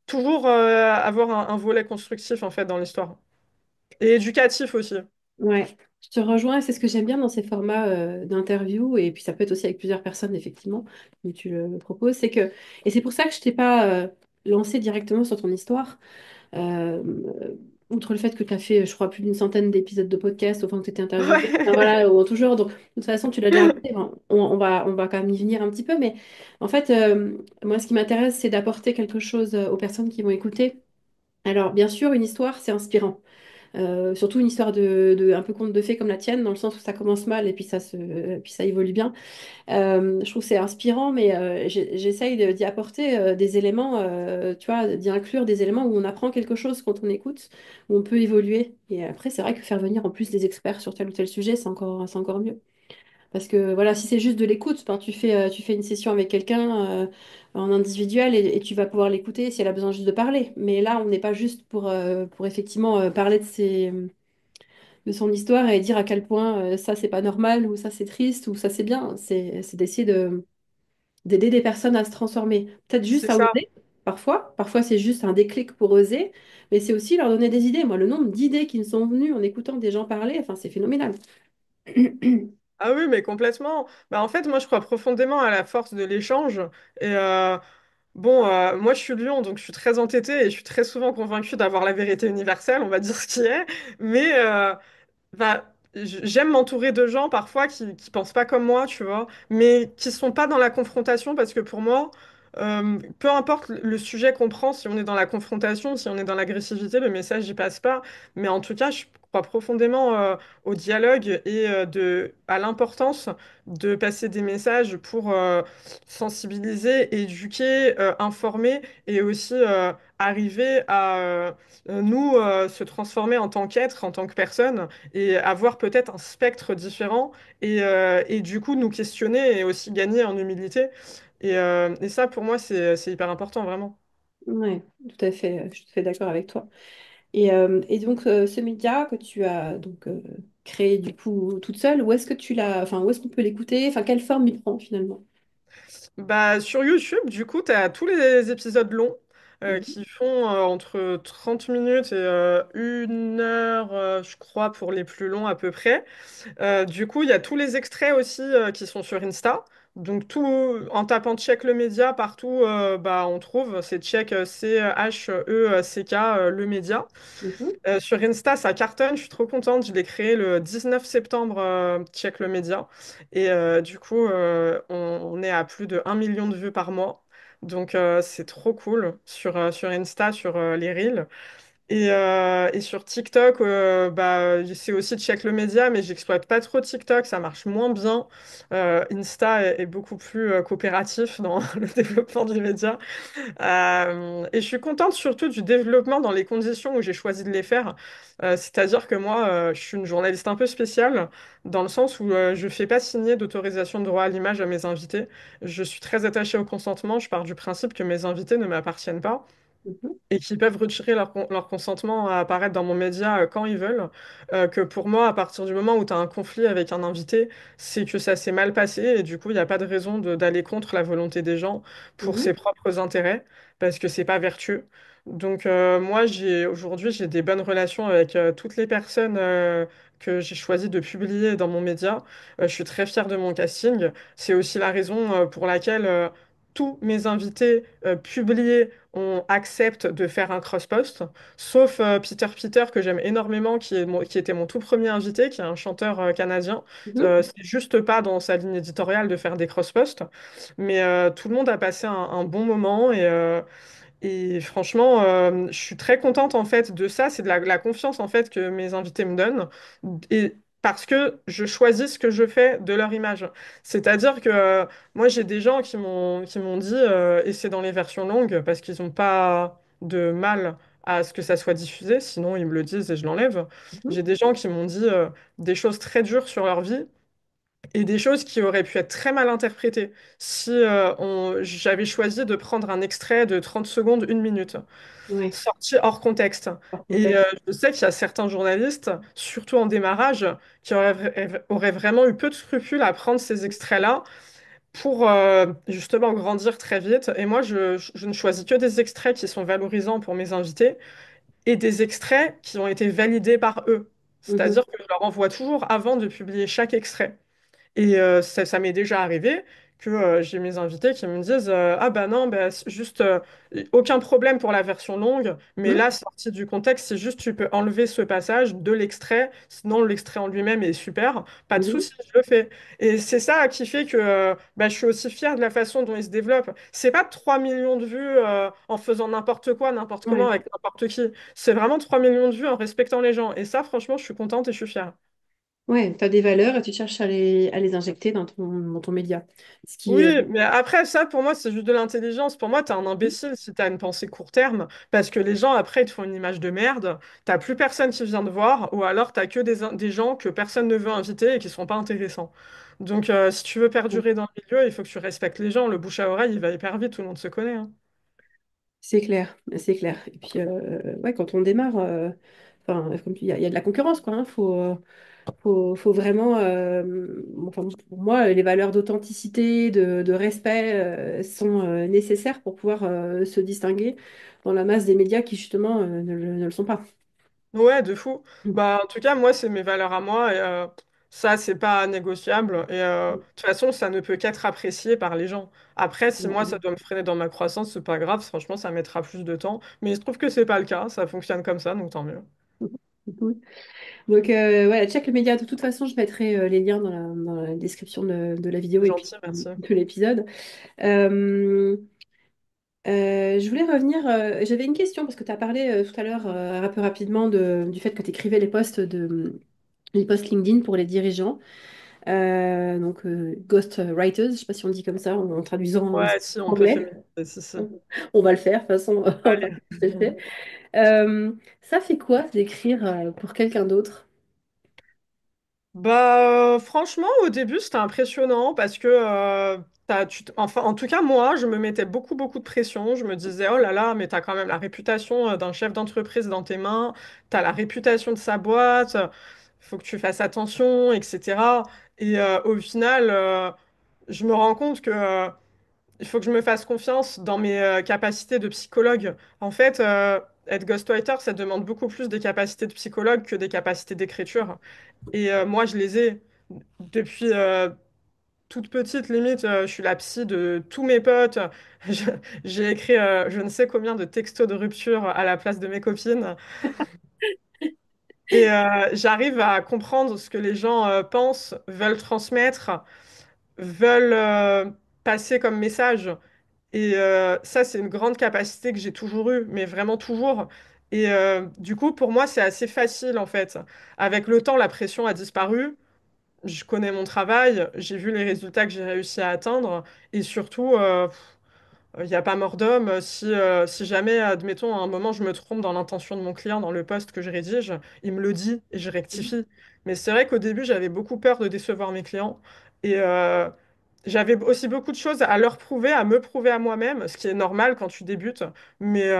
toujours avoir un volet constructif en fait dans l'histoire. Et éducatif aussi. Ouais, je te rejoins, c'est ce que j'aime bien dans ces formats d'interview, et puis ça peut être aussi avec plusieurs personnes, effectivement, comme tu le proposes, c'est que, et c'est pour ça que je t'ai pas lancé directement sur ton histoire, euh, outre le fait que tu as fait, je crois, plus d'une centaine d'épisodes de podcast, enfin que tu étais interviewé, enfin, Ouais. voilà, ou toujours, donc de toute façon, tu l'as déjà raconté, enfin, on va quand même y venir un petit peu, mais en fait, moi, ce qui m'intéresse, c'est d'apporter quelque chose aux personnes qui vont écouter. Alors, bien sûr, une histoire, c'est inspirant. Surtout une histoire un peu conte de fées comme la tienne, dans le sens où ça commence mal et puis puis ça évolue bien. Je trouve que c'est inspirant, mais j'essaye d'y apporter des éléments, tu vois, d'y inclure des éléments où on apprend quelque chose quand on écoute, où on peut évoluer. Et après, c'est vrai que faire venir en plus des experts sur tel ou tel sujet, c'est encore mieux. Parce que voilà, si c'est juste de l'écoute, ben, tu fais une session avec quelqu'un en individuel et tu vas pouvoir l'écouter si elle a besoin juste de parler. Mais là, on n'est pas juste pour effectivement parler de son histoire et dire à quel point ça c'est pas normal ou ça c'est triste ou ça c'est bien. C'est d'essayer d'aider des personnes à se transformer. Peut-être C'est juste à ça. oser, parfois c'est juste un déclic pour oser, mais c'est aussi leur donner des idées. Moi, le nombre d'idées qui me sont venues en écoutant des gens parler, enfin c'est phénoménal. Ah oui, mais complètement. Bah, en fait, moi, je crois profondément à la force de l'échange. Et bon, moi, je suis Lyon, donc je suis très entêtée et je suis très souvent convaincue d'avoir la vérité universelle, on va dire ce qui est. Mais bah, j'aime m'entourer de gens parfois qui pensent pas comme moi, tu vois, mais qui sont pas dans la confrontation parce que pour moi, peu importe le sujet qu'on prend, si on est dans la confrontation, si on est dans l'agressivité, le message n'y passe pas. Mais en tout cas, je crois profondément au dialogue et à l'importance de passer des messages pour sensibiliser, éduquer, informer et aussi arriver à nous se transformer en tant qu'être, en tant que personne et avoir peut-être un spectre différent et du coup nous questionner et aussi gagner en humilité. Et ça, pour moi, c'est hyper important, vraiment. Ouais, tout à fait, je suis tout à fait d'accord avec toi. Et donc, ce média que tu as donc créé du coup toute seule, où est-ce que tu l'as, enfin, où est-ce qu'on peut l'écouter? Enfin, quelle forme il prend finalement? Bah, sur YouTube, du coup, tu as tous les épisodes longs Mhm, qui font entre 30 minutes et 1 heure, je crois, pour les plus longs à peu près. Du coup, il y a tous les extraits aussi qui sont sur Insta. Donc, tout en tapant Check le média partout, bah, on trouve, c'est Check Check le média. mhm, Sur Insta, ça cartonne, je suis trop contente. Je l'ai créé le 19 septembre, Check le média. Et du coup, on est à plus de 1 million de vues par mois. Donc, c'est trop cool sur Insta, sur les Reels. Et sur TikTok, bah, c'est aussi Check le média, mais j'exploite pas trop TikTok, ça marche moins bien. Insta est beaucoup plus coopératif dans le développement du média. Et je suis contente surtout du développement dans les conditions où j'ai choisi de les faire. C'est-à-dire que moi, je suis une journaliste un peu spéciale, dans le sens où je fais pas signer d'autorisation de droit à l'image à mes invités. Je suis très attachée au consentement, je pars du principe que mes invités ne m'appartiennent pas mhm, et qui peuvent retirer leur consentement à apparaître dans mon média quand ils veulent. Que pour moi, à partir du moment où tu as un conflit avec un invité, c'est que ça s'est mal passé et du coup, il n'y a pas de raison d'aller contre la volonté des gens pour mhm, ses propres intérêts parce que c'est pas vertueux. Donc moi, aujourd'hui, j'ai des bonnes relations avec toutes les personnes que j'ai choisi de publier dans mon média. Je suis très fière de mon casting. C'est aussi la raison pour laquelle tous mes invités publiés on accepte de faire un cross-post, sauf Peter que j'aime énormément, qui était mon tout premier invité, qui est un chanteur canadien. mhm, C'est juste pas dans sa ligne éditoriale de faire des cross-posts, mais tout le monde a passé un bon moment et franchement, je suis très contente en fait de ça. C'est de la confiance en fait que mes invités me donnent. Et parce que je choisis ce que je fais de leur image. C'est-à-dire que moi, j'ai des gens qui m'ont dit, et c'est dans les versions longues, parce qu'ils n'ont pas de mal à ce que ça soit diffusé, sinon ils me le disent et je l'enlève. mhm, J'ai des gens qui m'ont dit des choses très dures sur leur vie et des choses qui auraient pu être très mal interprétées si j'avais choisi de prendre un extrait de 30 secondes, 1 minute, ouais, sorti hors contexte. hors Et contexte. je sais qu'il y a certains journalistes, surtout en démarrage, qui auraient vraiment eu peu de scrupules à prendre ces extraits-là pour justement grandir très vite. Et moi, je ne choisis que des extraits qui sont valorisants pour mes invités et des extraits qui ont été validés par eux. Mhm. C'est-à-dire que je leur envoie toujours avant de publier chaque extrait. Et ça m'est déjà arrivé que j'ai mes invités qui me disent ah bah non, bah, c'est juste aucun problème pour la version longue, mais Mhm. là, sorti du contexte, c'est juste tu peux enlever ce passage de l'extrait, sinon l'extrait en lui-même est super, pas de Mhm. souci, je le fais. Et c'est ça qui fait que bah, je suis aussi fière de la façon dont il se développe. C'est pas 3 millions de vues en faisant n'importe quoi, n'importe comment, Ouais. avec n'importe qui. C'est vraiment 3 millions de vues en respectant les gens. Et ça, franchement, je suis contente et je suis fière. Ouais, tu as des valeurs et tu cherches à les injecter dans ton média. Ce qui, Oui, mais après, ça, pour moi, c'est juste de l'intelligence. Pour moi, t'es un imbécile si t'as une pensée court terme, parce que les gens, après, ils te font une image de merde, t'as plus personne qui vient te voir, ou alors t'as que des gens que personne ne veut inviter et qui sont pas intéressants. Donc, si tu veux perdurer dans le milieu, il faut que tu respectes les gens. Le bouche à oreille, il va hyper vite, tout le monde se connaît, hein. c'est clair, c'est clair. Et puis, ouais, quand on démarre, enfin, comme il y a de la concurrence, quoi. Hein, faut vraiment, enfin, pour moi, les valeurs d'authenticité, de respect, sont nécessaires pour pouvoir se distinguer dans la masse des médias qui, justement, ne le sont pas. Ouais, de fou. Mm. Bah, en tout cas, moi, c'est mes valeurs à moi et ça, c'est pas négociable. Et de toute façon, ça ne peut qu'être apprécié par les gens. Après, si moi, ça Mm. doit me freiner dans ma croissance, c'est pas grave. Franchement, ça mettra plus de temps. Mais il se trouve que c'est pas le cas. Ça fonctionne comme ça, donc tant mieux. Mm. Donc, ouais, check le média. De toute façon, je mettrai les liens dans la description de la vidéo C'est et puis gentil, merci. de l'épisode. Euh, je voulais revenir, j'avais une question parce que tu as parlé tout à l'heure un peu rapidement du fait que tu écrivais les posts LinkedIn pour les dirigeants, donc ghost writers, je ne sais pas si on dit comme ça en traduisant en Ouais, si, on peut anglais. féminiser, si, si. On va le faire, de toute façon, on va Allez. le faire. Ça fait quoi d'écrire pour quelqu'un d'autre? Bah, franchement, au début, c'était impressionnant parce que, enfin, en tout cas, moi, je me mettais beaucoup, beaucoup de pression. Je me disais, oh là là, mais t'as quand même la réputation d'un chef d'entreprise dans tes mains, t'as la réputation de sa boîte, faut que tu fasses attention, etc. Et au final, je me rends compte que, il faut que je me fasse confiance dans mes capacités de psychologue. En fait, être ghostwriter, ça demande beaucoup plus des capacités de psychologue que des capacités d'écriture. Et moi, je les ai depuis toute petite, limite, je suis la psy de tous mes potes. Je- J'ai écrit je ne sais combien de textos de rupture à la place de mes copines. Et j'arrive à comprendre ce que les gens pensent, veulent transmettre, veulent passer comme message. Et ça, c'est une grande capacité que j'ai toujours eue, mais vraiment toujours. Et du coup, pour moi, c'est assez facile, en fait. Avec le temps, la pression a disparu. Je connais mon travail, j'ai vu les résultats que j'ai réussi à atteindre, et surtout, il n'y a pas mort d'homme. Si jamais, admettons, à un moment, je me trompe dans l'intention de mon client, dans le poste que je rédige, il me le dit et je rectifie. Mais c'est vrai qu'au début, j'avais beaucoup peur de décevoir mes clients, et j'avais aussi beaucoup de choses à leur prouver, à me prouver à moi-même, ce qui est normal quand tu débutes, mais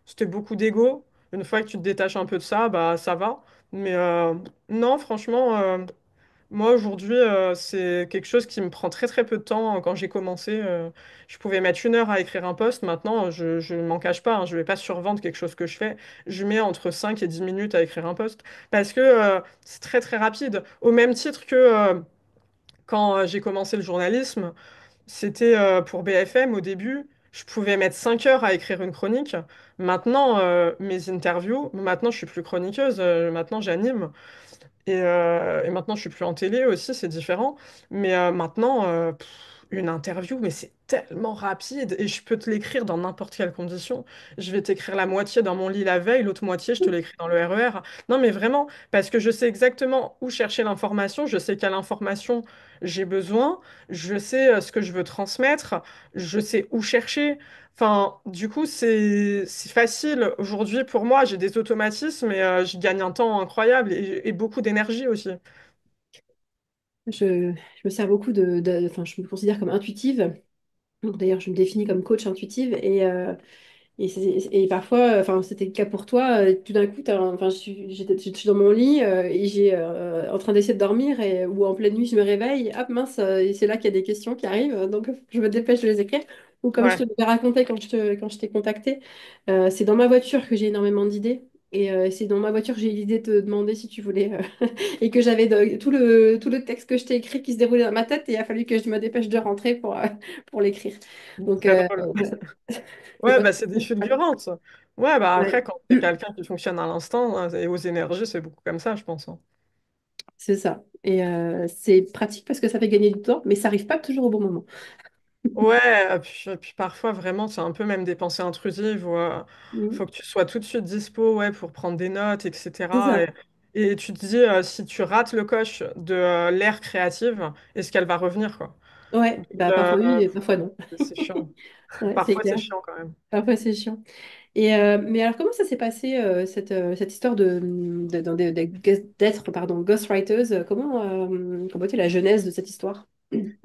c'était beaucoup d'ego. Une fois que tu te détaches un peu de ça, bah ça va. Mais non, franchement. Moi, aujourd'hui, c'est quelque chose qui me prend très très peu de temps. Quand j'ai commencé, je pouvais mettre 1 heure à écrire un post. Maintenant, je ne m'en cache pas, hein, je ne vais pas survendre quelque chose que je fais. Je mets entre 5 et 10 minutes à écrire un post parce que c'est très très rapide. Au même titre que quand j'ai commencé le journalisme, c'était pour BFM au début. Je pouvais mettre 5 heures à écrire une chronique. Maintenant, mes interviews, maintenant je suis plus chroniqueuse, maintenant j'anime. Et maintenant, je suis plus en télé aussi, c'est différent. Mais maintenant, une interview, mais c'est tellement rapide et je peux te l'écrire dans n'importe quelle condition. Je vais t'écrire la moitié dans mon lit la veille, l'autre moitié, je te l'écris dans le RER. Non, mais vraiment, parce que je sais exactement où chercher l'information, je sais quelle information j'ai besoin, je sais ce que je veux transmettre, je sais où chercher. Enfin, du coup, c'est facile. Aujourd'hui, pour moi, j'ai des automatismes et je gagne un temps incroyable et beaucoup d'énergie aussi. Je me sers beaucoup enfin, je me considère comme intuitive. Donc, d'ailleurs, je me définis comme coach intuitive Et parfois, enfin, c'était le cas pour toi, tout d'un coup, enfin, je suis dans mon lit et en train d'essayer de dormir ou en pleine nuit, je me réveille, hop, mince, et c'est là qu'il y a des questions qui arrivent, donc je me dépêche de les écrire. Ou comme je te Ouais. l'ai raconté quand je t'ai contacté, c'est dans ma voiture que j'ai énormément d'idées. Et c'est dans ma voiture que j'ai eu l'idée de te demander si tu voulais, et que j'avais tout le texte que je t'ai écrit qui se déroulait dans ma tête, et il a fallu que je me dépêche de rentrer pour l'écrire. Donc, Très drôle. ouais, c'est Ouais, pas bah, c'est des fulgurances. Ouais, bah après, Ouais. quand t'es quelqu'un qui fonctionne à l'instant hein, et aux énergies, c'est beaucoup comme ça, je pense. Hein. C'est ça. Et c'est pratique parce que ça fait gagner du temps, mais ça arrive pas toujours au bon moment. Ouais, puis parfois, vraiment, c'est un peu même des pensées intrusives où Mhm. faut que tu sois tout de suite dispo ouais, pour prendre des notes, C'est etc. ça. Et tu te dis, si tu rates le coche de l'ère créative, est-ce qu'elle va revenir, quoi? Ouais, Donc, bah parfois oui, et parfois non. c'est chiant. Ouais, c'est Parfois, c'est clair. chiant quand même. Parfois c'est chiant. Et mais alors comment ça s'est passé cette histoire d'être pardon ghostwriters? Comment était la genèse de cette histoire?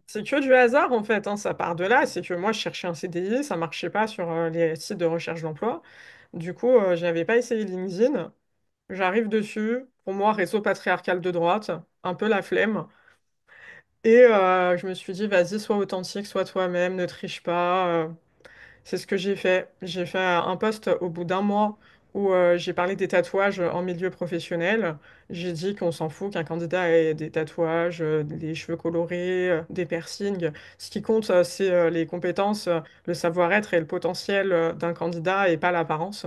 C'est que du hasard en fait, hein, ça part de là. C'est que moi je cherchais un CDI, ça marchait pas sur les sites de recherche d'emploi. Du coup, j'avais pas essayé LinkedIn. J'arrive dessus, pour moi réseau patriarcal de droite, un peu la flemme. Et je me suis dit, vas-y, sois authentique, sois toi-même, ne triche pas. C'est ce que j'ai fait. J'ai fait un post au bout d'un mois où j'ai parlé des tatouages en milieu professionnel. J'ai dit qu'on s'en fout qu'un candidat ait des tatouages, des cheveux colorés, des piercings. Ce qui compte, c'est les compétences, le savoir-être et le potentiel d'un candidat et pas l'apparence.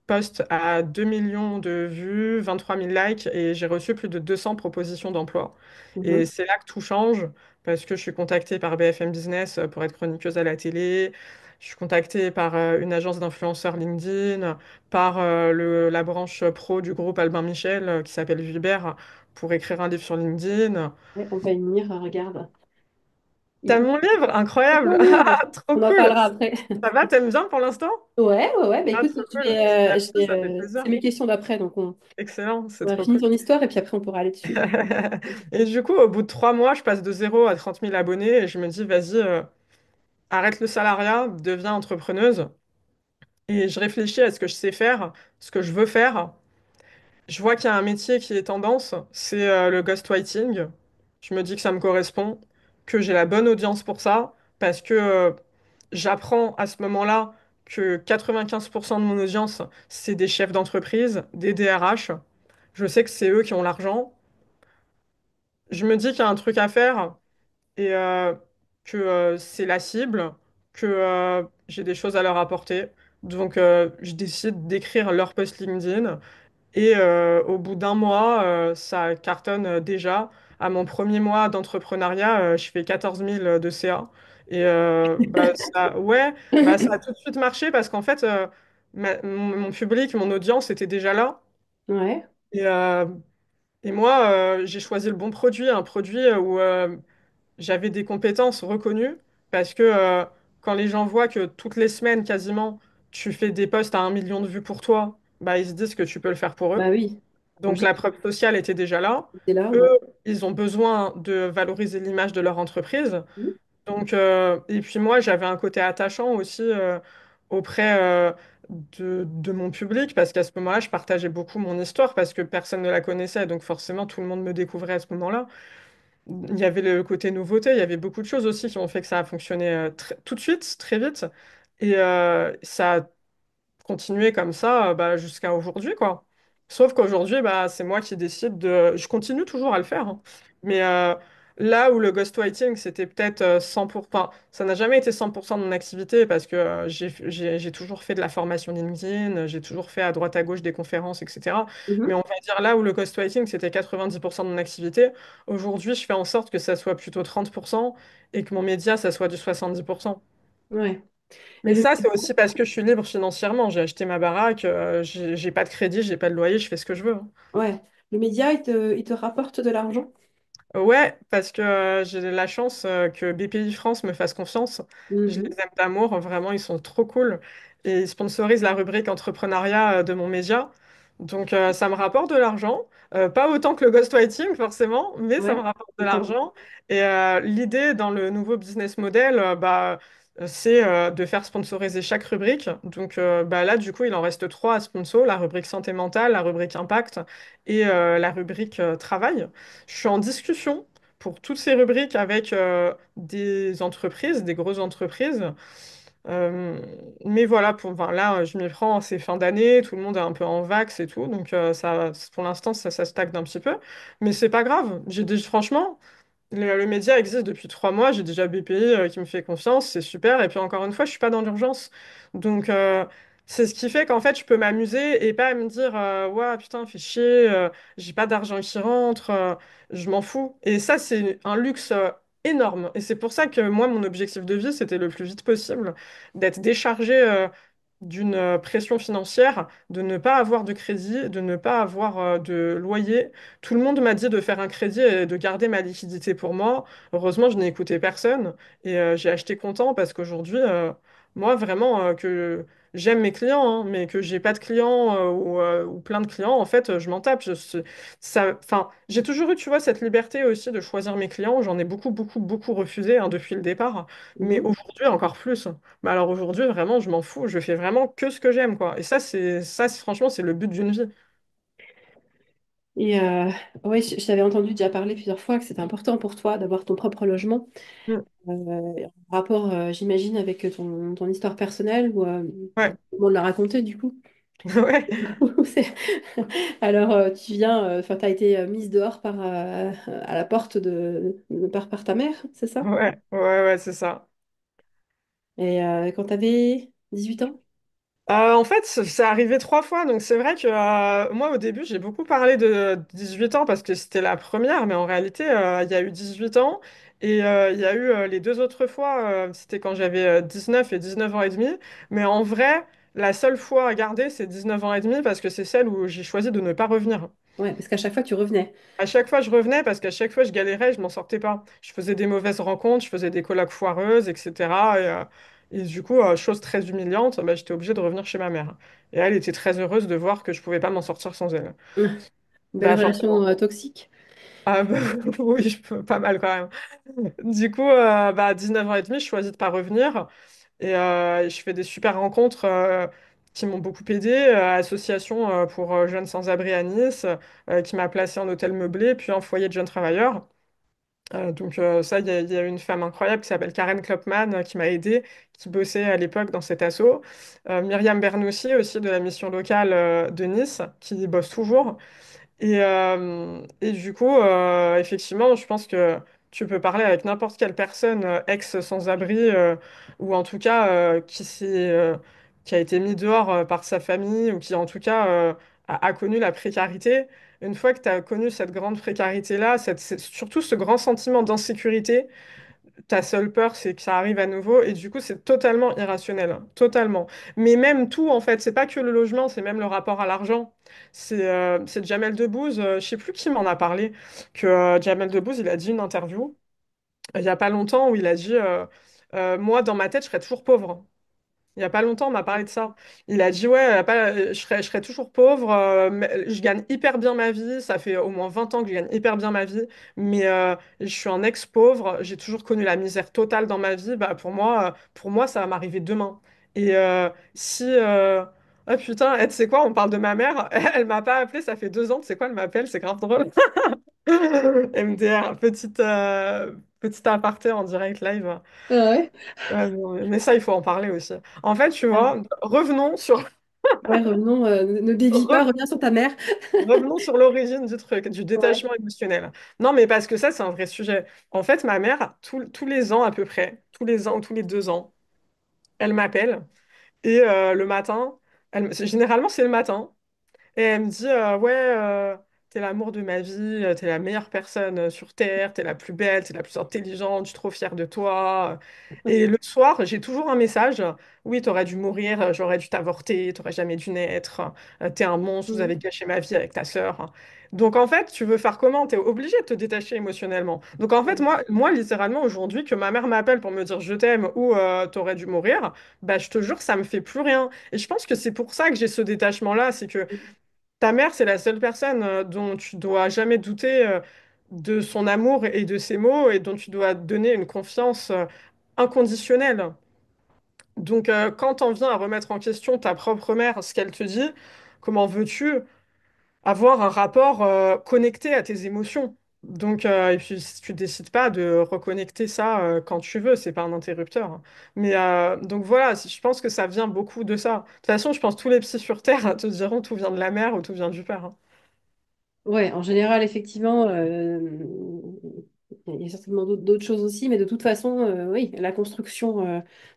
Post à 2 millions de vues, 23 000 likes et j'ai reçu plus de 200 propositions d'emploi. Et Mhm. c'est là que tout change parce que je suis contactée par BFM Business pour être chroniqueuse à la télé. Je suis contactée par une agence d'influenceurs LinkedIn, par la branche pro du groupe Albin Michel qui s'appelle Vibert pour écrire un livre sur LinkedIn. Ouais, on va y venir, regarde. T'as Il- mon livre? C'est Incroyable! ton livre. Trop On en cool! parlera après. Ça va, t'aimes bien pour l'instant? Ouais, ouais, ouais. Bah Ah, écoute, trop cool. Merci, ça fait c'est plaisir. mes questions d'après, Excellent, c'est on va trop finir cool. ton histoire et puis après on pourra aller dessus. Et du coup, au bout de 3 mois, je passe de 0 à 30 000 abonnés et je me dis, vas-y, arrête le salariat, deviens entrepreneuse. Et je réfléchis à ce que je sais faire, ce que je veux faire. Je vois qu'il y a un métier qui est tendance, c'est le ghostwriting. Je me dis que ça me correspond, que j'ai la bonne audience pour ça, parce que j'apprends à ce moment-là que 95% de mon audience, c'est des chefs d'entreprise, des DRH. Je sais que c'est eux qui ont l'argent. Je me dis qu'il y a un truc à faire et que c'est la cible, que j'ai des choses à leur apporter. Donc, je décide d'écrire leur post LinkedIn et au bout d'un mois, ça cartonne déjà. À mon premier mois d'entrepreneuriat, je fais 14 000 de CA. Et bah, ouais, bah, ça a tout de suite marché parce qu'en fait, mon public, mon audience était déjà là. Ouais, Et, euh, et moi, j'ai choisi le bon produit, un produit où j'avais des compétences reconnues parce que quand les gens voient que toutes les semaines, quasiment, tu fais des posts à 1 million de vues pour toi, bah, ils se disent que tu peux le faire pour eux. bah oui, Donc la logique. preuve sociale était déjà là. C'est là, Eux, ouais. ils ont besoin de valoriser l'image de leur entreprise. Mhm. Donc, et puis moi, j'avais un côté attachant aussi auprès de mon public parce qu'à ce moment-là, je partageais beaucoup mon histoire parce que personne ne la connaissait. Donc forcément, tout le monde me découvrait à ce moment-là. Il y avait le côté nouveauté, il y avait beaucoup de choses aussi qui ont fait que ça a fonctionné tout de suite, très vite. Et ça a continuer comme ça bah, jusqu'à aujourd'hui, quoi. Sauf qu'aujourd'hui, bah, c'est moi qui décide de... Je continue toujours à le faire, hein. Mais là où le ghostwriting, c'était peut-être 100%... Enfin, ça n'a jamais été 100% de mon activité parce que j'ai toujours fait de la formation LinkedIn, j'ai toujours fait à droite à gauche des conférences, etc. Mais Mhm. on va dire là où le ghostwriting, c'était 90% de mon activité, aujourd'hui, je fais en sorte que ça soit plutôt 30% et que mon média, ça soit du 70%. Ouais. Et Mais ça, c'est aussi parce que je suis libre financièrement. J'ai acheté ma baraque, j'ai pas de crédit, j'ai pas de loyer, je fais ce que je veux. Hein. ouais. Le média, il te rapporte de l'argent? Ouais, parce que j'ai la chance que BPI France me fasse confiance. Je les Mhm. aime d'amour, vraiment, ils sont trop cool. Et ils sponsorisent la rubrique entrepreneuriat de mon média. Donc ça me rapporte de l'argent. Pas autant que le ghostwriting, forcément, mais ça me Ouais. rapporte de Et l'argent. Et l'idée dans le nouveau business model, bah, c'est de faire sponsoriser chaque rubrique. Donc bah, là, du coup, il en reste trois à sponsor, la rubrique santé mentale, la rubrique impact et la rubrique travail. Je suis en discussion pour toutes ces rubriques avec des entreprises, des grosses entreprises. Euh, mais voilà, enfin, là, je m'y prends, c'est fin d'année, tout le monde est un peu en vax et tout, donc pour l'instant, ça stagne un petit peu. Mais c'est pas grave. Franchement, le média existe depuis 3 mois, j'ai déjà BPI qui me fait confiance, c'est super. Et puis encore une fois, je suis pas dans l'urgence. Donc c'est ce qui fait qu'en fait, je peux m'amuser et pas me dire ouais, putain, fais chier, j'ai pas d'argent qui rentre, je m'en fous. Et ça, c'est un luxe énorme. Et c'est pour ça que moi, mon objectif de vie, c'était le plus vite possible d'être déchargé d'une pression financière, de ne pas avoir de crédit, de ne pas avoir de loyer. Tout le monde m'a dit de faire un crédit et de garder ma liquidité pour moi. Heureusement, je n'ai écouté personne et j'ai acheté content parce qu'aujourd'hui, moi, vraiment, que j'aime mes clients, hein, mais que j'ai pas de clients ou plein de clients, en fait, je m'en tape. Enfin, j'ai toujours eu, tu vois, cette liberté aussi de choisir mes clients. J'en ai beaucoup, beaucoup, beaucoup refusé hein, depuis le départ, mais Mhm. aujourd'hui encore plus. Mais alors aujourd'hui, vraiment, je m'en fous. Je fais vraiment que ce que j'aime, quoi. Et franchement, c'est le but d'une vie. Et ouais, je t'avais entendu déjà parler plusieurs fois que c'était important pour toi d'avoir ton propre logement. Mm. En rapport, j'imagine, avec ton histoire personnelle ou Ouais, comment on l'a raconté du coup. ouais, C'est- Alors, tu viens, enfin, tu as été mise dehors à la porte par ta mère, c'est ça? ouais, ouais, ouais, c'est ça. Et quand tu avais 18 ans? En fait, c'est arrivé 3 fois, donc c'est vrai que moi au début j'ai beaucoup parlé de 18 ans parce que c'était la première, mais en réalité il y a eu 18 ans et il y a eu les deux autres fois, c'était quand j'avais 19 et 19 ans et demi, mais en vrai la seule fois à garder c'est 19 ans et demi parce que c'est celle où j'ai choisi de ne pas revenir. Ouais, parce qu'à chaque fois, tu revenais. À chaque fois je revenais parce qu'à chaque fois je galérais, je m'en sortais pas. Je faisais des mauvaises rencontres, je faisais des colocs foireuses, etc. Et du coup, chose très humiliante, bah, j'étais obligée de revenir chez ma mère. Et elle était très heureuse de voir que je pouvais pas m'en sortir sans elle. Une belle Bah relation forcément. toxique. Ah bah, oui, pas mal quand même. Du coup, bah, à 19 ans et demi, je choisis de pas revenir. Et je fais des super rencontres qui m'ont beaucoup aidé. Association pour jeunes sans-abri à Nice, qui m'a placée en hôtel meublé, puis en foyer de jeunes travailleurs. Donc ça, il y a une femme incroyable qui s'appelle Karen Klopman qui m'a aidée, qui bossait à l'époque dans cet asso. Myriam Bernoussi aussi de la mission locale de Nice, qui bosse toujours. Et du coup, effectivement, je pense que tu peux parler avec n'importe quelle personne ex-sans-abri ou en tout cas qui a été mis dehors par sa famille ou qui en tout cas a connu la précarité. Une fois que tu as connu cette grande précarité-là, surtout ce grand sentiment d'insécurité, ta seule peur, c'est que ça arrive à nouveau et du coup, c'est totalement irrationnel, hein, totalement. Mais même tout, en fait, c'est pas que le logement, c'est même le rapport à l'argent. C'est Jamel Debbouze, je sais plus qui m'en a parlé, que Jamel Debbouze, il a dit une interview il y a pas longtemps où il a dit moi, dans ma tête, je serais toujours pauvre. Il n'y a pas longtemps, on m'a parlé de ça. Il a dit, ouais, je serai toujours pauvre, mais je gagne hyper bien ma vie, ça fait au moins 20 ans que je gagne hyper bien ma vie, mais je suis un ex-pauvre, j'ai toujours connu la misère totale dans ma vie, bah, pour moi, ça va m'arriver demain. Et si... Ah putain, tu sais quoi, on parle de ma mère, elle m'a pas appelé, ça fait 2 ans, tu sais quoi, elle m'appelle, c'est grave drôle. MDR, petit aparté en direct live. Ah ouais. Ouais, non, mais ça, il faut en parler aussi. En fait, tu Ah. vois, revenons sur, Ouais, revenons, ne dévie pas, re- reviens sur ta mère. revenons sur l'origine du truc, du Ouais. détachement émotionnel. Non, mais parce que ça, c'est un vrai sujet. En fait, ma mère, tous les ans à peu près, tous les ans ou tous les 2 ans, elle m'appelle et le matin, généralement, c'est le matin. Et elle me dit, ouais, t'es l'amour de ma vie, t'es la meilleure personne sur Terre, t'es la plus belle, t'es la plus intelligente, je suis trop fière de toi. Et le soir, j'ai toujours un message, oui, t'aurais dû mourir, j'aurais dû t'avorter, t'aurais jamais dû naître, t'es un monstre, vous Mhm. avez gâché ma vie avec ta sœur. Donc en fait, tu veux faire comment? T'es obligé de te détacher émotionnellement. Donc en fait, moi littéralement, aujourd'hui, que ma mère m'appelle pour me dire je t'aime ou t'aurais dû mourir, bah je te jure, ça me fait plus rien. Et je pense que c'est pour ça que j'ai ce détachement-là, c'est que ta mère, c'est la seule personne dont tu dois jamais douter de son amour et de ses mots et dont tu dois donner une confiance inconditionnelle. Donc, quand on vient à remettre en question ta propre mère, ce qu'elle te dit, comment veux-tu avoir un rapport connecté à tes émotions? Donc, et puis, si tu décides pas de reconnecter ça quand tu veux, c'est pas un interrupteur, hein. Mais donc voilà, je pense que ça vient beaucoup de ça. De toute façon, je pense que tous les psys sur Terre te diront tout vient de la mère ou tout vient du père, hein. Ouais, en général, effectivement, il y a certainement d'autres choses aussi, mais de toute façon, oui, la construction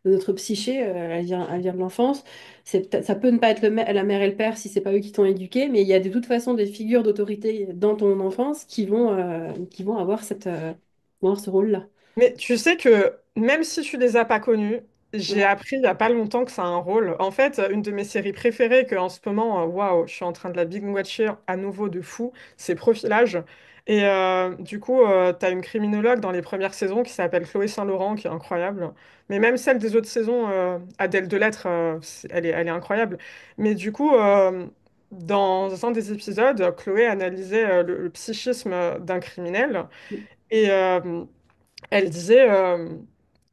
de notre psyché, elle vient de l'enfance. Ça peut ne pas être la mère et le père si c'est pas eux qui t'ont éduqué, mais il y a de toute façon des figures d'autorité dans ton enfance qui vont avoir vont avoir ce rôle-là. Mais tu sais que même si tu les as pas connus, j'ai Ouais. appris il y a pas longtemps que ça a un rôle. En fait, une de mes séries préférées que en ce moment, waouh, je suis en train de la binge-watcher à nouveau de fou, c'est Profilage. Et du coup, tu as une criminologue dans les premières saisons qui s'appelle Chloé Saint-Laurent, qui est incroyable. Mais même celle des autres saisons, Adèle Delettre, elle est incroyable. Mais du coup, dans un des épisodes, Chloé analysait le psychisme d'un criminel. Et elle disait,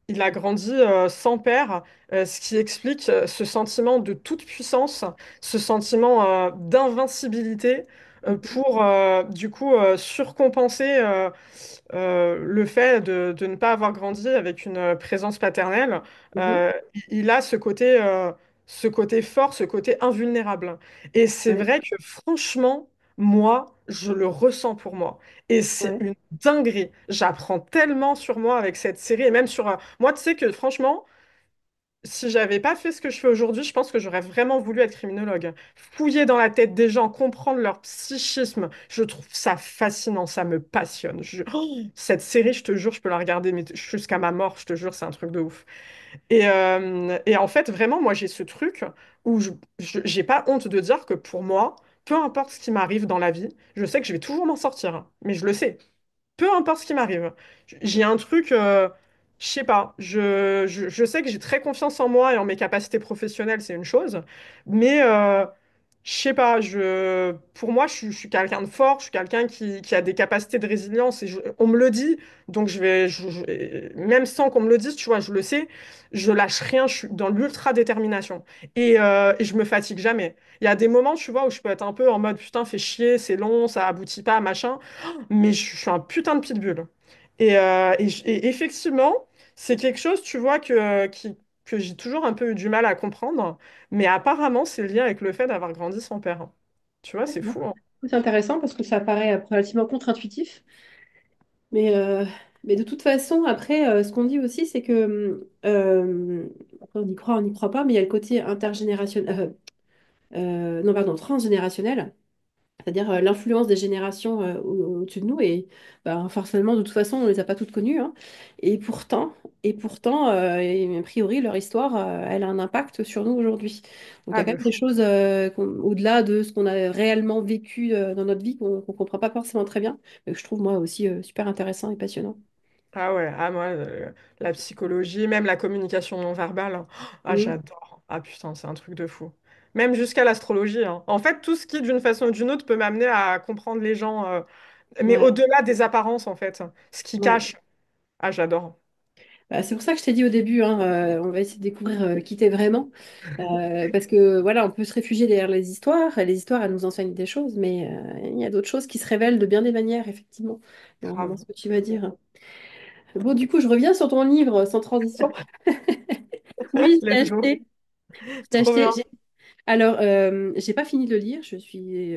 il a grandi sans père, ce qui explique ce sentiment de toute puissance, ce sentiment d'invincibilité Mhm. pour du coup surcompenser le fait de ne pas avoir grandi avec une présence paternelle. Mhm. Il a ce côté fort, ce côté invulnérable. Et c'est Ouais. vrai que franchement, moi, je le ressens pour moi. Et c'est Ouais. une dinguerie. J'apprends tellement sur moi avec cette série et même sur moi, tu sais que franchement, si j'avais pas fait ce que je fais aujourd'hui, je pense que j'aurais vraiment voulu être criminologue. Fouiller dans la tête des gens, comprendre leur psychisme, je trouve ça fascinant, ça me passionne. Cette série, je te jure, je peux la regarder mais jusqu'à ma mort, je te jure, c'est un truc de ouf. Et en fait, vraiment, moi, j'ai ce truc où j'ai pas honte de dire que pour moi, peu importe ce qui m'arrive dans la vie, je sais que je vais toujours m'en sortir, hein. Mais je le sais, peu importe ce qui m'arrive. J'ai un truc, je sais pas, je sais que j'ai très confiance en moi et en mes capacités professionnelles, c'est une chose, mais je sais pas, pour moi, je suis quelqu'un de fort, je suis quelqu'un qui a des capacités de résilience et on me le dit, donc même sans qu'on me le dise, tu vois, je le sais, je lâche rien, je suis dans l'ultra détermination et je me fatigue jamais. Il y a des moments, tu vois, où je peux être un peu en mode putain, fais chier, c'est long, ça aboutit pas, machin. Mais je suis un putain de pitbull. Et effectivement, c'est quelque chose, tu vois, que j'ai toujours un peu eu du mal à comprendre. Mais apparemment, c'est lié avec le fait d'avoir grandi sans père. Tu vois, c'est D'accord. fou, hein. C'est intéressant parce que ça paraît relativement contre-intuitif. Mais, euh, mais de toute façon, après, ce qu'on dit aussi, c'est que, après, on n'y croit pas, mais il y a le côté intergénérationnel, non, pardon, transgénérationnel, c'est-à-dire l'influence des générations au-dessus de nous. Et ben, forcément, de toute façon, on ne les a pas toutes connues, hein. Et pourtant, et a priori, leur histoire, elle a un impact sur nous aujourd'hui. Donc il y Ah, a quand de même des fou. choses au-delà de ce qu'on a réellement vécu dans notre vie qu'on ne comprend pas forcément très bien, mais que je trouve moi aussi super intéressant et passionnant. Ah ouais, ah moi, la psychologie, même la communication non verbale, hein. Ah, Mhm. j'adore. Ah putain, c'est un truc de fou. Même jusqu'à l'astrologie, hein. En fait, tout ce qui, d'une façon ou d'une autre, peut m'amener à comprendre les gens, mais Ouais, au-delà des apparences, en fait. Ce qui ouais. cache. Ah, j'adore. Bah, c'est pour ça que je t'ai dit au début, hein, on va essayer de découvrir qui t'es vraiment. Parce que voilà, on peut se réfugier derrière les histoires, et les histoires, elles nous enseignent des choses, mais il y a d'autres choses qui se révèlent de bien des manières, effectivement, dans Grave. ce que tu vas dire. Bon, du coup, je reviens sur ton livre sans transition. Oui, je l'ai Let's go. acheté. Je l'ai Trop acheté. bien. Alors, j'ai pas fini de le lire, je suis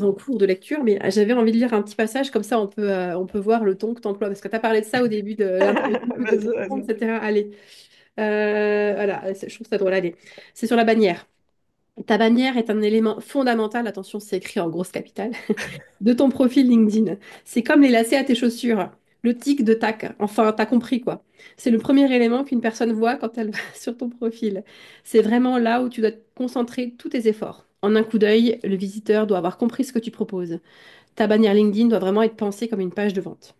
en cours de lecture, mais j'avais envie de lire un petit passage, comme ça on peut voir le ton que tu emploies, parce que tu as parlé de ça au début, de l'impératif de Vas-y, comprendre, vas-y. etc. Allez, voilà, je trouve ça drôle, allez. C'est sur la bannière. Ta bannière est un élément fondamental, attention, c'est écrit en grosse capitale, de ton profil LinkedIn. C'est comme les lacets à tes chaussures, le tic de tac. Enfin, t'as compris quoi. C'est le premier élément qu'une personne voit quand elle va sur ton profil. C'est vraiment là où tu dois concentrer tous tes efforts. En un coup d'œil, le visiteur doit avoir compris ce que tu proposes. Ta bannière LinkedIn doit vraiment être pensée comme une page de vente.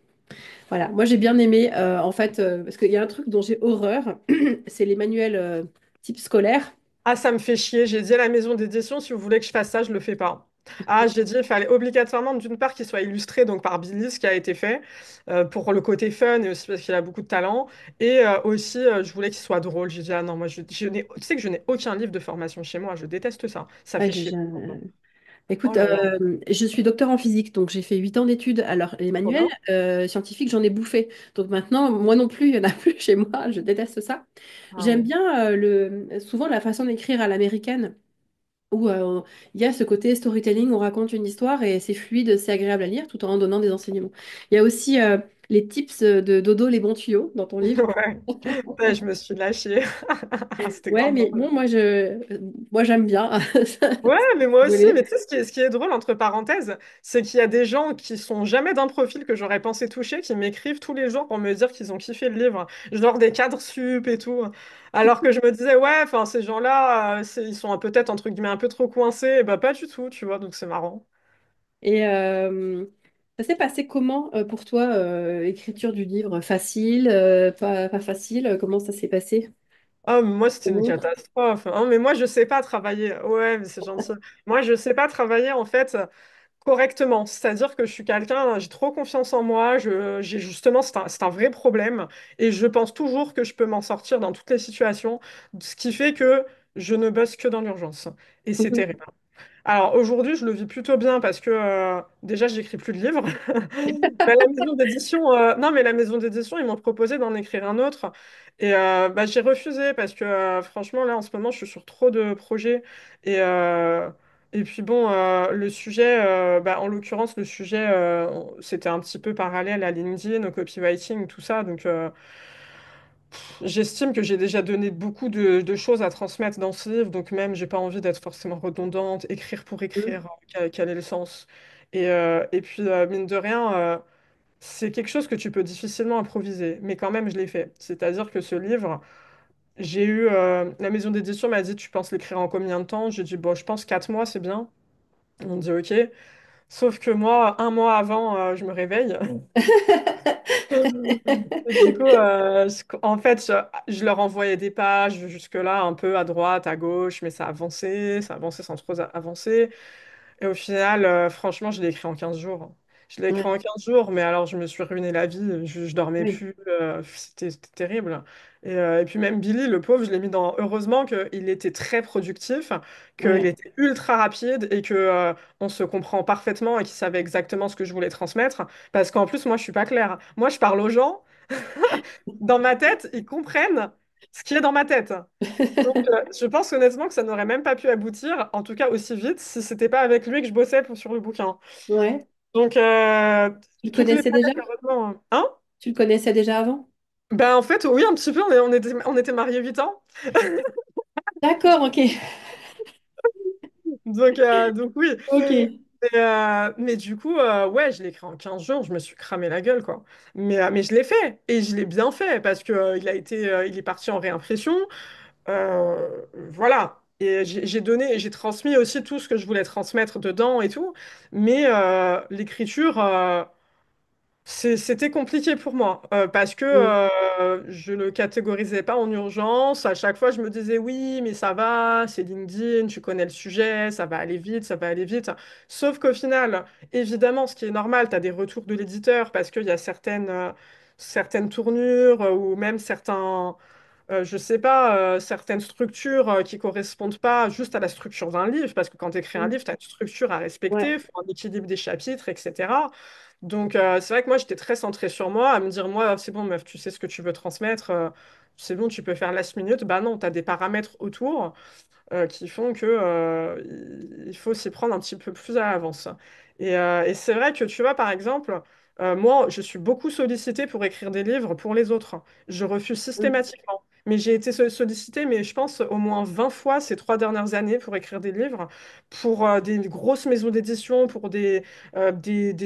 Voilà, moi j'ai bien aimé, en fait, parce qu'il y a un truc dont j'ai horreur, c'est les manuels type scolaire. Ah, ça me fait chier. J'ai dit à la maison d'édition, si vous voulez que je fasse ça, je le fais pas. Ah, j'ai dit, il fallait obligatoirement, d'une part, qu'il soit illustré donc par Billy, ce qui a été fait, pour le côté fun et aussi parce qu'il a beaucoup de talent. Et aussi, je voulais qu'il soit drôle. J'ai dit, ah non, moi, tu sais que je n'ai aucun livre de formation chez moi. Je déteste ça. Ça Ouais, fait chier. Oh écoute, là là. je suis docteur en physique, donc j'ai fait 8 ans d'études. Alors, les Trop manuels bien. scientifiques, j'en ai bouffé. Donc maintenant, moi non plus, il n'y en a plus chez moi. Je déteste ça. Ah J'aime ouais. bien souvent la façon d'écrire à l'américaine, où il y a ce côté storytelling, on raconte une histoire et c'est fluide, c'est agréable à lire tout en donnant des enseignements. Il y a aussi les tips de Dodo, les bons tuyaux dans ton livre. Ouais. Ouais, je me suis lâchée. C'était Ouais, grave mais drôle. bon, moi j'aime bien. Ouais, mais moi aussi. Rigoler. Mais tu sais, ce qui est drôle, entre parenthèses, c'est qu'il y a des gens qui sont jamais d'un profil que j'aurais pensé toucher, qui m'écrivent tous les jours pour me dire qu'ils ont kiffé le livre. Genre des cadres sup et tout. Alors que je me disais, ouais, enfin, ces gens-là, ils sont peut-être, entre guillemets, un peu trop coincés. Et bah, pas du tout, tu vois, donc c'est marrant. Et ça s'est passé comment pour toi, écriture du livre? Facile, pas facile? Comment ça s'est passé? Ah, mais moi, c'était Pour une l'autre. catastrophe. Ah, mais moi, je sais pas travailler. Ouais, mais c'est gentil. Moi, je sais pas travailler, en fait, correctement. C'est-à-dire que je suis quelqu'un, j'ai trop confiance en moi. J'ai justement, c'est un vrai problème. Et je pense toujours que je peux m'en sortir dans toutes les situations. Ce qui fait que je ne bosse que dans l'urgence. Et c'est Mhm. terrible. Alors aujourd'hui, je le vis plutôt bien parce que déjà, j'écris plus de livres. Mais la maison d'édition, non, mais la maison d'édition, ils m'ont proposé d'en écrire un autre. Et bah, j'ai refusé parce que franchement, là, en ce moment, je suis sur trop de projets. Et puis bon, le sujet, bah, en l'occurrence, le sujet, c'était un petit peu parallèle à LinkedIn, au copywriting, tout ça. Donc, j'estime que j'ai déjà donné beaucoup de choses à transmettre dans ce livre, donc même, j'ai pas envie d'être forcément redondante, écrire pour écrire, Mhm. quel est le sens? Et puis, mine de rien, c'est quelque chose que tu peux difficilement improviser, mais quand même, je l'ai fait. C'est-à-dire que ce livre, la maison d'édition m'a dit, tu penses l'écrire en combien de temps? J'ai dit, bon, je pense 4 mois, c'est bien. On dit, ok. Sauf que moi, un mois avant, je me réveille. Et du coup, en fait, je leur envoyais des pages jusque-là, un peu à droite, à gauche, mais ça avançait sans trop avancer. Et au final, franchement, je l'ai écrit en 15 jours. Je l'ai écrit en Ouais, 15 jours, mais alors je me suis ruiné la vie, je dormais oui, plus, c'était terrible. Et puis même Billy, le pauvre, je l'ai mis dans... Heureusement qu'il était très productif, qu'il ouais. était ultra rapide et que on se comprend parfaitement et qu'il savait exactement ce que je voulais transmettre. Parce qu'en plus, moi, je suis pas claire. Moi, je parle aux gens, dans ma tête, ils comprennent ce qui est dans ma tête. Donc, je pense honnêtement que ça n'aurait même pas pu aboutir, en tout cas aussi vite, si c'était pas avec lui que je bossais sur le bouquin. Ouais. Donc, Tu le toutes les connaissais déjà? planètes, heureusement. Hein? Tu le connaissais déjà avant? Ben, en fait, oui, un petit peu, on était mariés 8 ans. D'accord, ok. Donc oui. Ok. Mais du coup, ouais, je l'ai écrit en 15 jours, je me suis cramé la gueule, quoi. Mais je l'ai fait, et je l'ai bien fait, parce que, il est parti en réimpression. Euh, voilà. Et j'ai donné, j'ai transmis aussi tout ce que je voulais transmettre dedans et tout. Mais l'écriture, c'était compliqué pour moi parce que Mm. je le catégorisais pas en urgence. À chaque fois, je me disais oui, mais ça va, c'est LinkedIn, tu connais le sujet, ça va aller vite, ça va aller vite. Sauf qu'au final, évidemment, ce qui est normal, tu as des retours de l'éditeur parce qu'il y a certaines tournures ou même je sais pas, certaines structures qui correspondent pas juste à la structure d'un livre, parce que quand tu écris un Mm. livre, tu as une structure à respecter, Ouais. il faut un équilibre des chapitres, etc. Donc, c'est vrai que moi, j'étais très centrée sur moi, à me dire, moi, c'est bon, meuf, tu sais ce que tu veux transmettre, c'est bon, tu peux faire last minute. Bah non, tu as des paramètres autour qui font que il faut s'y prendre un petit peu plus à l'avance. Et c'est vrai que tu vois, par exemple, moi, je suis beaucoup sollicitée pour écrire des livres pour les autres. Je refuse Mm. systématiquement. Mais j'ai été sollicitée, mais je pense au moins 20 fois ces 3 dernières années pour écrire des livres, pour des grosses maisons d'édition, pour des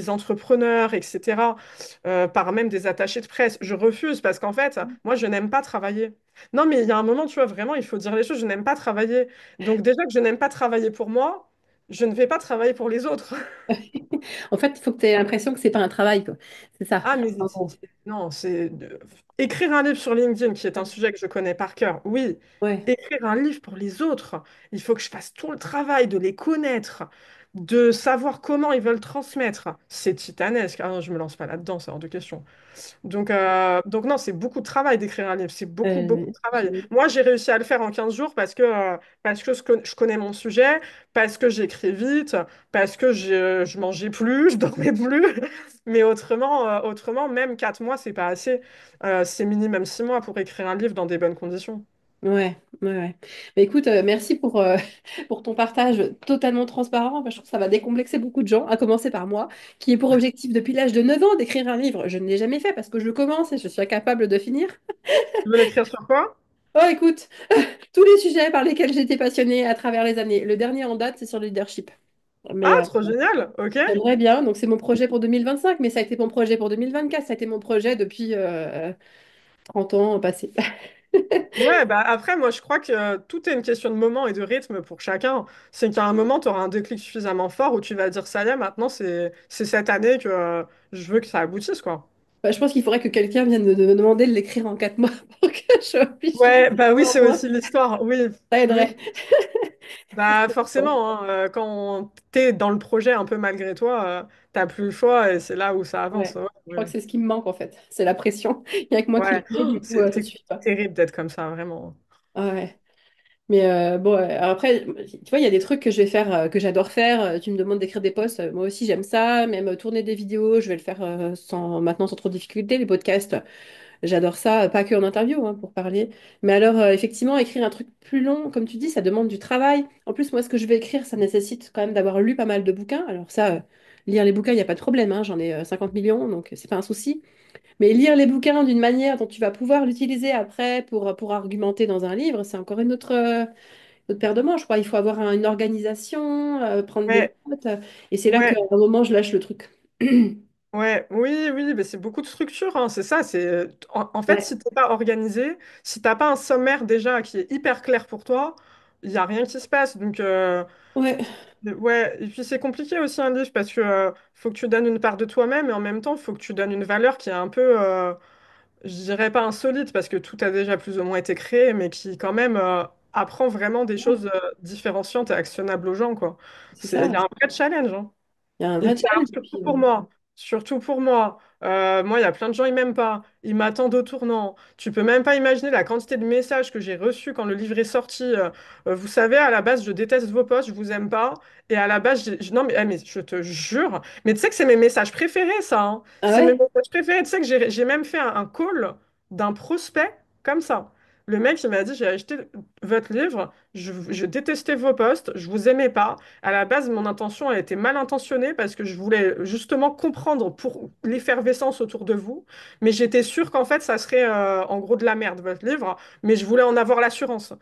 entrepreneurs, etc., par même des attachés de presse. Je refuse parce qu'en fait, moi, je n'aime pas travailler. Non, mais il y a un moment, tu vois, vraiment, il faut dire les choses. Je n'aime pas travailler. Donc, déjà que je n'aime pas travailler pour moi, je ne vais pas travailler pour les autres. En fait, il faut que tu aies l'impression que c'est pas un travail, quoi. C'est ça. Ah, mais En gros. non, écrire un livre sur LinkedIn, qui est un sujet que je connais par cœur, oui. Ouais. Écrire un livre pour les autres, il faut que je fasse tout le travail de les connaître. de savoir comment ils veulent transmettre. C'est titanesque. Ah non, je me lance pas là-dedans, c'est hors de question. Donc non, c'est beaucoup de travail d'écrire un livre, c'est beaucoup, beaucoup de travail. J'imagine. Moi, j'ai réussi à le faire en 15 jours parce que je connais mon sujet, parce que j'écris vite, parce que je mangeais plus, je dormais plus. Mais autrement, même 4 mois, c'est pas assez. C'est minimum 6 mois pour écrire un livre dans des bonnes conditions. Ouais, ouais, ouais. Mais écoute, merci pour ton partage totalement transparent. Je trouve que ça va décomplexer beaucoup de gens, à commencer par moi, qui est pour objectif depuis l'âge de 9 ans d'écrire un livre. Je ne l'ai jamais fait parce que je commence et je suis incapable de finir. Tu veux l'écrire sur quoi? Oh, écoute, tous les sujets par lesquels j'ai été passionnée à travers les années. Le dernier en date, c'est sur le leadership. Mais Ah, trop génial, ok. j'aimerais bien, donc c'est mon projet pour 2025, mais ça a été mon projet pour 2024, ça a été mon projet depuis 30 ans passés. Ouais, bah après, moi, je crois que tout est une question de moment et de rythme pour chacun. C'est qu'à un moment, tu auras un déclic suffisamment fort où tu vas dire, ça y est, maintenant, c'est cette année que je veux que ça aboutisse, quoi. Bah, je pense qu'il faudrait que quelqu'un vienne de me demander de l'écrire en 4 mois pour que je puisse Ouais, bah oui, finir c'est au moins. aussi l'histoire, oui. Ça Oui, aiderait. bah forcément, hein, quand t'es dans le projet un peu malgré toi, t'as plus le choix et c'est là où ça avance. Ouais. Ouais, Je crois que ouais. c'est ce qui me manque en fait. C'est la pression. Il n'y a que moi qui Ouais. le fais, Oh, du coup, ça c'est suffit pas. terrible d'être comme ça, vraiment. Ah ouais. Mais bon, alors après, tu vois, il y a des trucs que je vais faire, que j'adore faire. Tu me demandes d'écrire des posts. Moi aussi, j'aime ça. Même tourner des vidéos, je vais le faire maintenant sans trop de difficulté. Les podcasts, j'adore ça. Pas que en interview, hein, pour parler. Mais alors, effectivement, écrire un truc plus long, comme tu dis, ça demande du travail. En plus, moi, ce que je vais écrire, ça nécessite quand même d'avoir lu pas mal de bouquins. Alors ça, lire les bouquins, il n'y a pas de problème, hein. J'en ai 50 millions, donc c'est pas un souci. Mais lire les bouquins d'une manière dont tu vas pouvoir l'utiliser après pour argumenter dans un livre, c'est encore une autre paire de manches, quoi. Il faut avoir une organisation, prendre des Ouais, notes. Et c'est là qu'à ouais. un moment, je lâche le truc. Ouais, oui, oui, mais c'est beaucoup de structure, hein, c'est ça. En fait, Ouais, si t'es pas organisé, si t'as pas un sommaire déjà qui est hyper clair pour toi, il y a rien qui se passe. ouais, Ouais, et puis c'est compliqué aussi un livre parce que faut que tu donnes une part de toi-même et en même temps, faut que tu donnes une valeur qui est un peu, je dirais pas insolite parce que tout a déjà plus ou moins été créé, mais qui quand même apprend vraiment des ouais, choses différenciantes et actionnables aux gens, quoi. c'est ça. Il y a un vrai challenge, hein. Il y a un Et vrai puis, alors, challenge. Et surtout puis, pour moi. Surtout pour moi. Moi, il y a plein de gens, ils m'aiment pas. Ils m'attendent au tournant. Tu peux même pas imaginer la quantité de messages que j'ai reçus quand le livre est sorti. Vous savez, à la base, je déteste vos posts, je vous aime pas. Et à la base, non, mais je te jure. Mais tu sais que c'est mes messages préférés, ça, hein. ah C'est mes ouais? messages préférés. Tu sais que j'ai même fait un call d'un prospect comme ça. Le mec, il m'a dit, j'ai acheté votre livre, je détestais vos posts, je vous aimais pas. À la base, mon intention a été mal intentionnée parce que je voulais justement comprendre pour l'effervescence autour de vous. Mais j'étais sûre qu'en fait, ça serait en gros de la merde, votre livre. Mais je voulais en avoir l'assurance.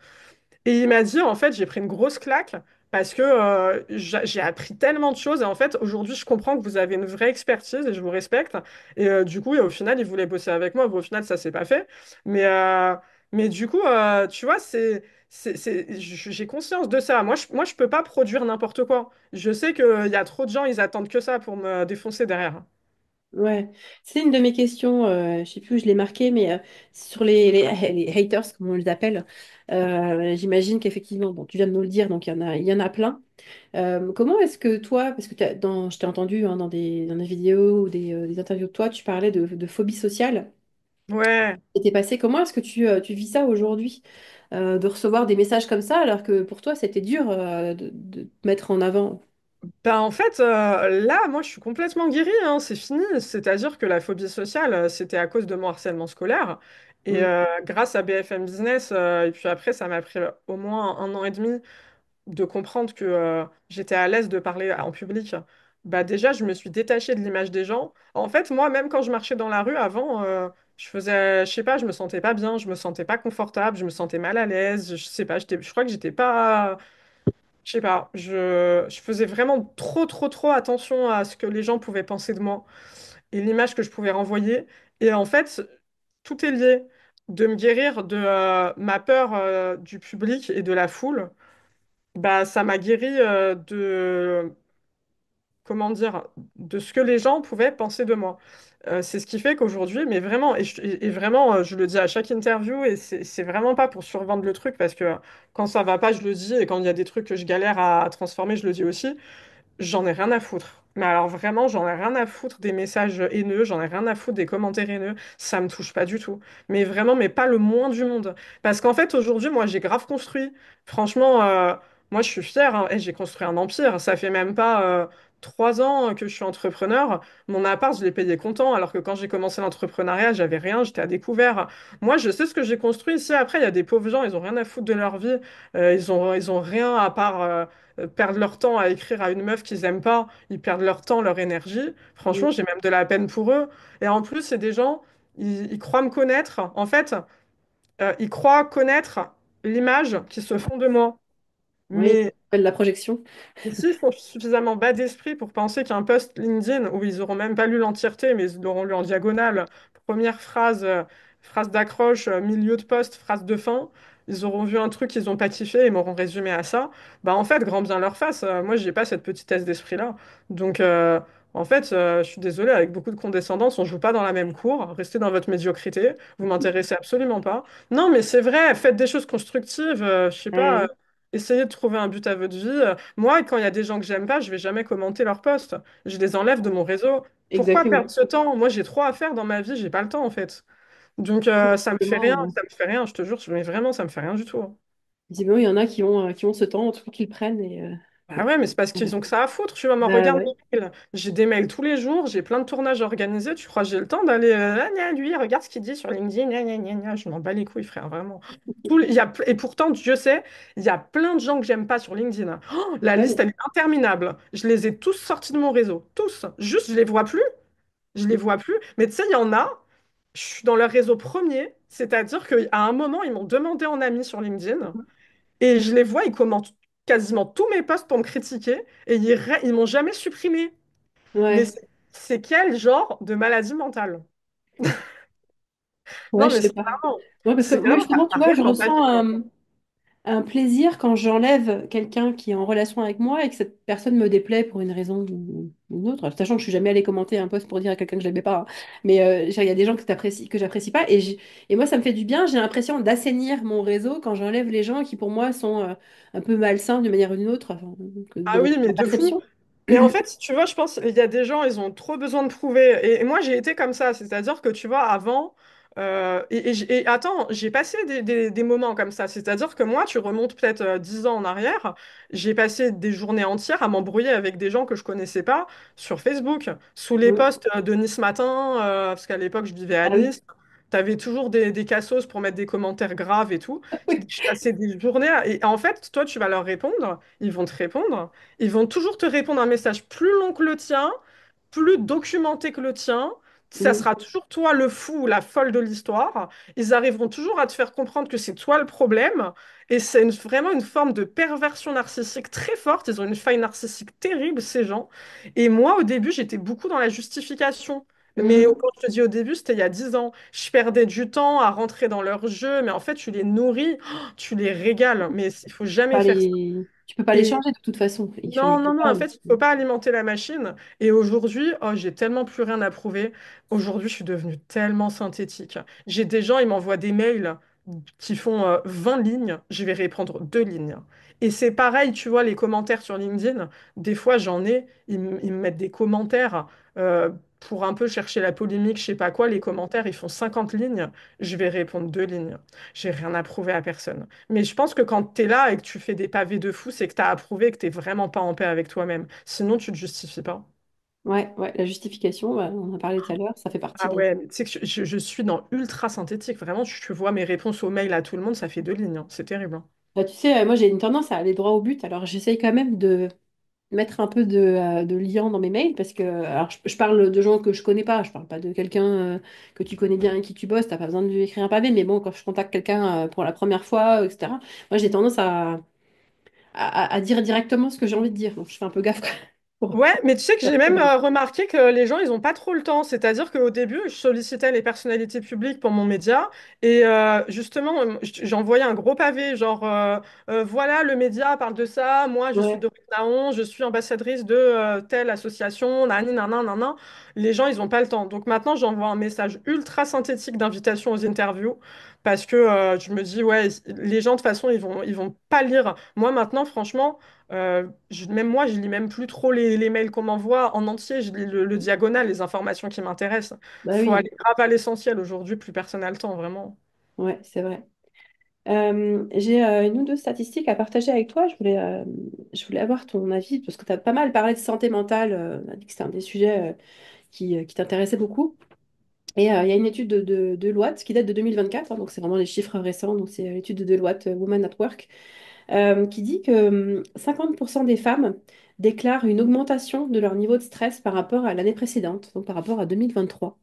Et il m'a dit, en fait, j'ai pris une grosse claque parce que j'ai appris tellement de choses. Et en fait, aujourd'hui, je comprends que vous avez une vraie expertise et je vous respecte. Et du coup, et au final, il voulait bosser avec moi. Bon, au final, ça s'est pas fait. Mais, euh, mais du coup, tu vois, j'ai conscience de ça. Moi, je peux pas produire n'importe quoi. Je sais qu'il y a trop de gens, ils attendent que ça pour me défoncer derrière. Ouais. C'est une de mes questions, je sais plus où je l'ai marqué, mais sur les haters, comme on les appelle. J'imagine qu'effectivement, bon, tu viens de nous le dire, donc il y en a plein. Comment est-ce que toi, parce que je t'ai entendu hein, dans des vidéos ou des interviews de toi, tu parlais de phobie sociale. Ouais. C'était passé, comment est-ce que tu vis ça aujourd'hui, de recevoir des messages comme ça, alors que pour toi, c'était dur de te mettre en avant? Ben, en fait, là, moi, je suis complètement guérie, hein, c'est fini. C'est-à-dire que la phobie sociale, c'était à cause de mon harcèlement scolaire. Et Mm. grâce à BFM Business, et puis après, ça m'a pris au moins 1 an et demi de comprendre que j'étais à l'aise de parler en public. Bah, déjà, je me suis détachée de l'image des gens. En fait, moi, même quand je marchais dans la rue avant, je sais pas, je me sentais pas bien, je me sentais pas confortable, je me sentais mal à l'aise. Je sais pas, je crois que j'étais pas. Je sais pas, je faisais vraiment trop, trop, trop attention à ce que les gens pouvaient penser de moi et l'image que je pouvais renvoyer. Et en fait, tout est lié. De me guérir de ma peur du public et de la foule, bah, ça m'a guéri comment dire, de ce que les gens pouvaient penser de moi. C'est ce qui fait qu'aujourd'hui, mais vraiment, et vraiment, je le dis à chaque interview, et c'est vraiment pas pour survendre le truc, parce que quand ça va pas, je le dis, et quand il y a des trucs que je galère à transformer, je le dis aussi. j'en ai rien à foutre. Mais alors vraiment, j'en ai rien à foutre des messages haineux, j'en ai rien à foutre des commentaires haineux. Ça me touche pas du tout. Mais vraiment, mais pas le moins du monde. Parce qu'en fait, aujourd'hui, moi, j'ai grave construit. Franchement, moi, je suis fière, hein. Et j'ai construit un empire. Ça fait même pas 3 ans que je suis entrepreneur. Mon appart, je l'ai payé comptant. Alors que quand j'ai commencé l'entrepreneuriat, j'avais rien, j'étais à découvert. Moi, je sais ce que j'ai construit ici. Après, il y a des pauvres gens, ils ont rien à foutre de leur vie. Ils ont rien à part perdre leur temps à écrire à une meuf qu'ils aiment pas. Ils perdent leur temps, leur énergie. Mm. Franchement, j'ai même de la peine pour eux. Et en plus, c'est des gens, ils croient me connaître. En fait, ils croient connaître l'image qu'ils se font de moi. Oui, Mais la projection. s'ils sont suffisamment bas d'esprit pour penser qu'un post LinkedIn où ils auront même pas lu l'entièreté, mais ils l'auront lu en diagonale, première phrase, phrase d'accroche, milieu de post, phrase de fin, ils auront vu un truc qu'ils n'ont pas kiffé et m'auront résumé à ça, bah en fait, grand bien leur face. Moi, j'ai pas cette petitesse d'esprit-là. Donc, en fait, je suis désolée, avec beaucoup de condescendance, on joue pas dans la même cour. Restez dans votre médiocrité. Vous m'intéressez absolument pas. Non, mais c'est vrai, faites des choses constructives. Je sais pas. Ouais, Essayez de trouver un but à votre vie. Moi, quand il y a des gens que j'aime pas, je vais jamais commenter leurs posts. Je les enlève de mon réseau. Pourquoi perdre exactement. ce temps? Moi, j'ai trop à faire dans ma vie, j'ai pas le temps en fait. Donc ça me fait rien, Visiblement, ça me fait rien, je te jure, mais vraiment, ça me fait rien du tout. visiblement, il y en a qui ont ce temps, en tout cas, qu'ils le prennent. Et, Bah ouais, mais c'est parce qu'ils ont que ça à foutre. Tu vas me bah regarder ouais. mes mails. J'ai des mails tous les jours, j'ai plein de tournages organisés. Tu crois que j'ai le temps d'aller ah, gna, lui, regarde ce qu'il dit sur LinkedIn. Gna, gna, gna, gna. Je m'en bats les couilles, frère, vraiment. Et pourtant, Dieu sait, il y a plein de gens que j'aime pas sur LinkedIn. Oh, la liste, Ouais. elle est interminable. Je les ai tous sortis de mon réseau. Tous. Juste, je les vois plus. Je les vois plus. Mais tu sais, il y en a, je suis dans leur réseau premier. C'est-à-dire qu'à un moment, ils m'ont demandé en ami sur LinkedIn. Et je les vois, ils commentent quasiment tous mes posts pour me critiquer et ils m'ont jamais supprimé. Mais Ouais, c'est quel genre de maladie mentale? ouais, Non, je mais sais pas. Ouais, parce que c'est moi, vraiment, justement, tu t'as vois, rien je d'empathie, ressens quoi. un plaisir quand j'enlève quelqu'un qui est en relation avec moi et que cette personne me déplaît pour une raison ou une autre. Sachant que je suis jamais allée commenter un post pour dire à quelqu'un que je l'aimais pas, hein. Mais il y a des gens que j'apprécie pas. Et moi, ça me fait du bien. J'ai l'impression d'assainir mon réseau quand j'enlève les gens qui, pour moi, sont un peu malsains d'une manière ou d'une autre, enfin, Ah de oui, ma mais de fou. perception. Mais en fait, tu vois, je pense qu'il y a des gens, ils ont trop besoin de prouver. Et moi, j'ai été comme ça. C'est-à-dire que, tu vois, avant... et attends, j'ai passé des moments comme ça. C'est-à-dire que moi, tu remontes peut-être 10 ans en arrière, j'ai passé des journées entières à m'embrouiller avec des gens que je connaissais pas sur Facebook, sous les Mm. posts de Nice Matin, parce qu'à l'époque, je vivais à Ah oui. Nice. T'avais toujours des cassos pour mettre des commentaires graves et tout. Oui. Je passais des journées et en fait, toi, tu vas leur répondre, ils vont te répondre. Ils vont toujours te répondre un message plus long que le tien, plus documenté que le tien. Ça Mm. sera toujours toi le fou ou la folle de l'histoire. Ils arriveront toujours à te faire comprendre que c'est toi le problème. Et c'est vraiment une forme de perversion narcissique très forte. Ils ont une faille narcissique terrible, ces gens. Et moi, au début, j'étais beaucoup dans la justification. Mais Mm. quand je te dis au début, c'était il y a 10 ans. Je perdais du temps à rentrer dans leur jeu. Mais en fait, tu les nourris, tu les régales. Mais il faut jamais faire ça. Tu peux pas les Et changer de toute façon. Ils changent non, non, non, pas. en fait, il ne faut pas alimenter la machine. Et aujourd'hui, oh, j'ai tellement plus rien à prouver. Aujourd'hui, je suis devenue tellement synthétique. J'ai des gens, ils m'envoient des mails qui font 20 lignes. Je vais répondre 2 lignes. Et c'est pareil, tu vois, les commentaires sur LinkedIn. Des fois, j'en ai, ils me mettent des commentaires euh, pour un peu chercher la polémique, je sais pas quoi. Les commentaires, ils font 50 lignes. Je vais répondre 2 lignes. J'ai rien à prouver à personne. Mais je pense que quand tu es là et que tu fais des pavés de fou, c'est que tu as approuvé que tu vraiment pas en paix avec toi-même. Sinon, tu te justifies pas. Ouais, ouais, la justification, bah, on en a parlé tout à l'heure, ça fait partie Ah de... ouais, mais tu sais que je suis dans ultra synthétique. Vraiment, tu vois mes réponses aux mails à tout le monde, ça fait 2 lignes, hein. C'est terrible, hein. Bah, tu sais, moi j'ai une tendance à aller droit au but, alors j'essaye quand même de mettre un peu de liant dans mes mails, parce que alors, je parle de gens que je connais pas, je parle pas de quelqu'un que tu connais bien et qui tu bosses, t'as pas besoin de lui écrire un pavé, mais bon, quand je contacte quelqu'un pour la première fois, etc., moi j'ai tendance à dire directement ce que j'ai envie de dire, donc je fais un peu gaffe pour Ouais, mais tu sais que faire j'ai même comme- remarqué que les gens, ils n'ont pas trop le temps. C'est-à-dire qu'au début, je sollicitais les personnalités publiques pour mon média et justement, j'envoyais un gros pavé, genre voilà, le média parle de ça, moi je suis Ouais. Dorine Naon, je suis ambassadrice de telle association, nani, nanan, nanan. Les gens, ils n'ont pas le temps. Donc maintenant, j'envoie un message ultra synthétique d'invitation aux interviews parce que je me dis, ouais, les gens, de toute façon, ils vont pas lire. Moi, maintenant, franchement, Même moi, je lis même plus trop les mails qu'on m'envoie en entier. Je lis le diagonal, les informations qui m'intéressent. Bah Faut oui, aller grave à l'essentiel aujourd'hui. Plus personne n'a le temps, vraiment. ouais, c'est vrai. J'ai une ou deux statistiques à partager avec toi. Je voulais avoir ton avis parce que tu as pas mal parlé de santé mentale. On a dit que c'était un des sujets qui t'intéressait beaucoup. Et il y a une étude de Deloitte qui date de 2024, hein, donc c'est vraiment les chiffres récents. Donc c'est l'étude de Deloitte, Women at Work, qui dit que 50% des femmes déclarent une augmentation de leur niveau de stress par rapport à l'année précédente, donc par rapport à 2023.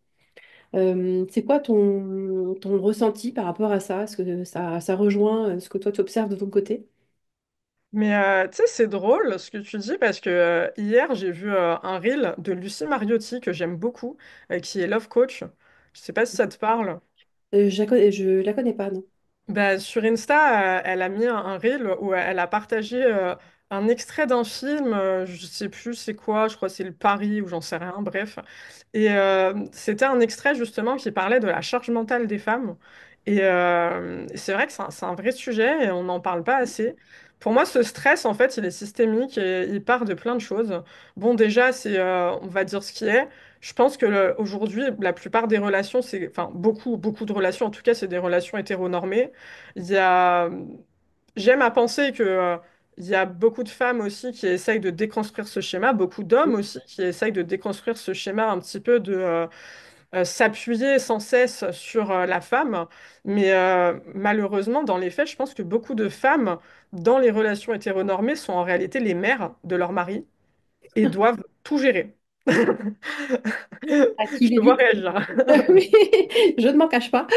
C'est quoi ton ressenti par rapport à ça? Est-ce que ça rejoint ce que toi tu observes de ton côté? Mais tu sais, c'est drôle ce que tu dis parce que hier, j'ai vu un reel de Lucie Mariotti que j'aime beaucoup, qui est Love Coach. Je sais pas si ça te parle. Je la connais pas, non. Bah, sur Insta, elle a mis un reel où elle a partagé un extrait d'un film, je sais plus c'est quoi, je crois que c'est le Paris ou j'en sais rien, bref. Et c'était un extrait justement qui parlait de la charge mentale des femmes. Et c'est vrai que c'est un vrai sujet et on n'en parle pas assez. Pour moi, ce stress, en fait, il est systémique et il part de plein de choses. Bon, déjà, on va dire ce qui est. Je pense que aujourd'hui, la plupart des relations, enfin, beaucoup de relations, en tout cas, c'est des relations hétéronormées. Il y a, j'aime à penser que, il y a beaucoup de femmes aussi qui essayent de déconstruire ce schéma, beaucoup d'hommes aussi qui essayent de déconstruire ce schéma un petit peu de s'appuyer sans cesse sur la femme. Mais malheureusement, dans les faits, je pense que beaucoup de femmes dans les relations hétéronormées sont en réalité les mères de leur mari et doivent tout gérer. À qui Je les te vois vite? réagir. Oui, je ne m'en cache pas.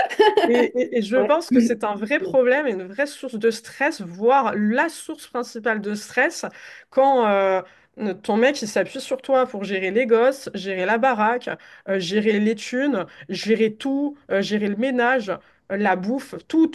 Et je Ouais. pense que c'est un vrai problème et une vraie source de stress, voire la source principale de stress, quand ton mec il s'appuie sur toi pour gérer les gosses, gérer la baraque, gérer les thunes, gérer tout, gérer le ménage, la bouffe, tout.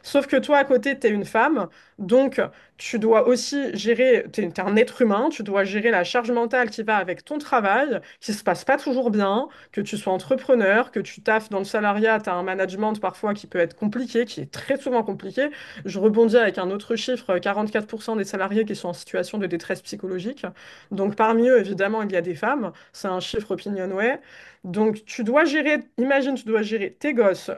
Sauf que toi, à côté, t'es une femme, donc tu dois aussi gérer, t'es un être humain, tu dois gérer la charge mentale qui va avec ton travail, qui se passe pas toujours bien, que tu sois entrepreneur, que tu taffes dans le salariat, tu as un management parfois qui peut être compliqué, qui est très souvent compliqué. Je rebondis avec un autre chiffre, 44% des salariés qui sont en situation de détresse psychologique. Donc parmi eux, évidemment, il y a des femmes. C'est un chiffre Opinionway. Donc tu dois gérer, imagine, tu dois gérer tes gosses,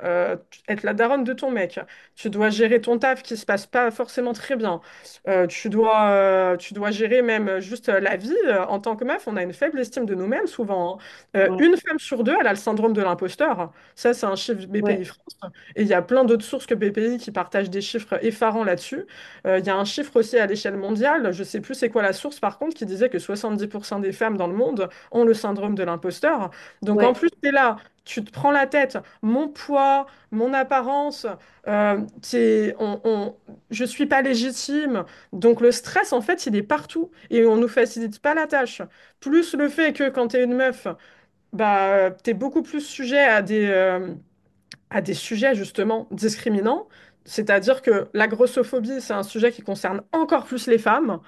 être la daronne de ton mec. Tu dois gérer ton taf qui se passe pas forcément très bien. Tu dois gérer même juste la vie. En tant que meuf, on a une faible estime de nous-mêmes souvent, hein. Ouais, Une femme sur deux, elle a le syndrome de l'imposteur. Ça, c'est un chiffre BPI ouais, France. Et il y a plein d'autres sources que BPI qui partagent des chiffres effarants là-dessus. Il y a un chiffre aussi à l'échelle mondiale, je sais plus c'est quoi la source par contre, qui disait que 70% des femmes dans le monde ont le syndrome de l'imposteur. Donc en ouais, plus, tu es là, tu te prends la tête, mon poids, mon apparence, je suis pas légitime. Donc le stress, en fait, il est partout et on nous facilite pas la tâche. Plus le fait que quand tu es une meuf, bah, tu es beaucoup plus sujet à des sujets justement discriminants. C'est-à-dire que la grossophobie, c'est un sujet qui concerne encore plus les femmes.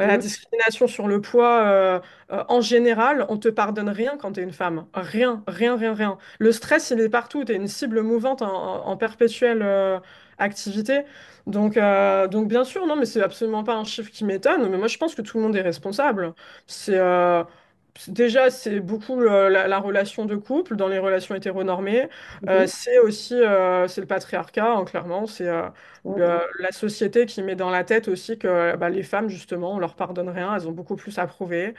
La hein, discrimination sur le poids, en général, on te pardonne rien quand tu es une femme. Rien. Le stress, il est partout. Tu es une cible mouvante en perpétuelle activité. Donc, bien sûr, non, mais c'est absolument pas un chiffre qui m'étonne. Mais moi, je pense que tout le monde est responsable. C'est déjà, c'est beaucoup la relation de couple dans les relations hétéronormées. mhm. C'est aussi c'est le patriarcat, hein, clairement. C'est Ouais, bah, la société qui met dans la tête aussi que bah, les femmes, justement, on leur pardonne rien, elles ont beaucoup plus à prouver.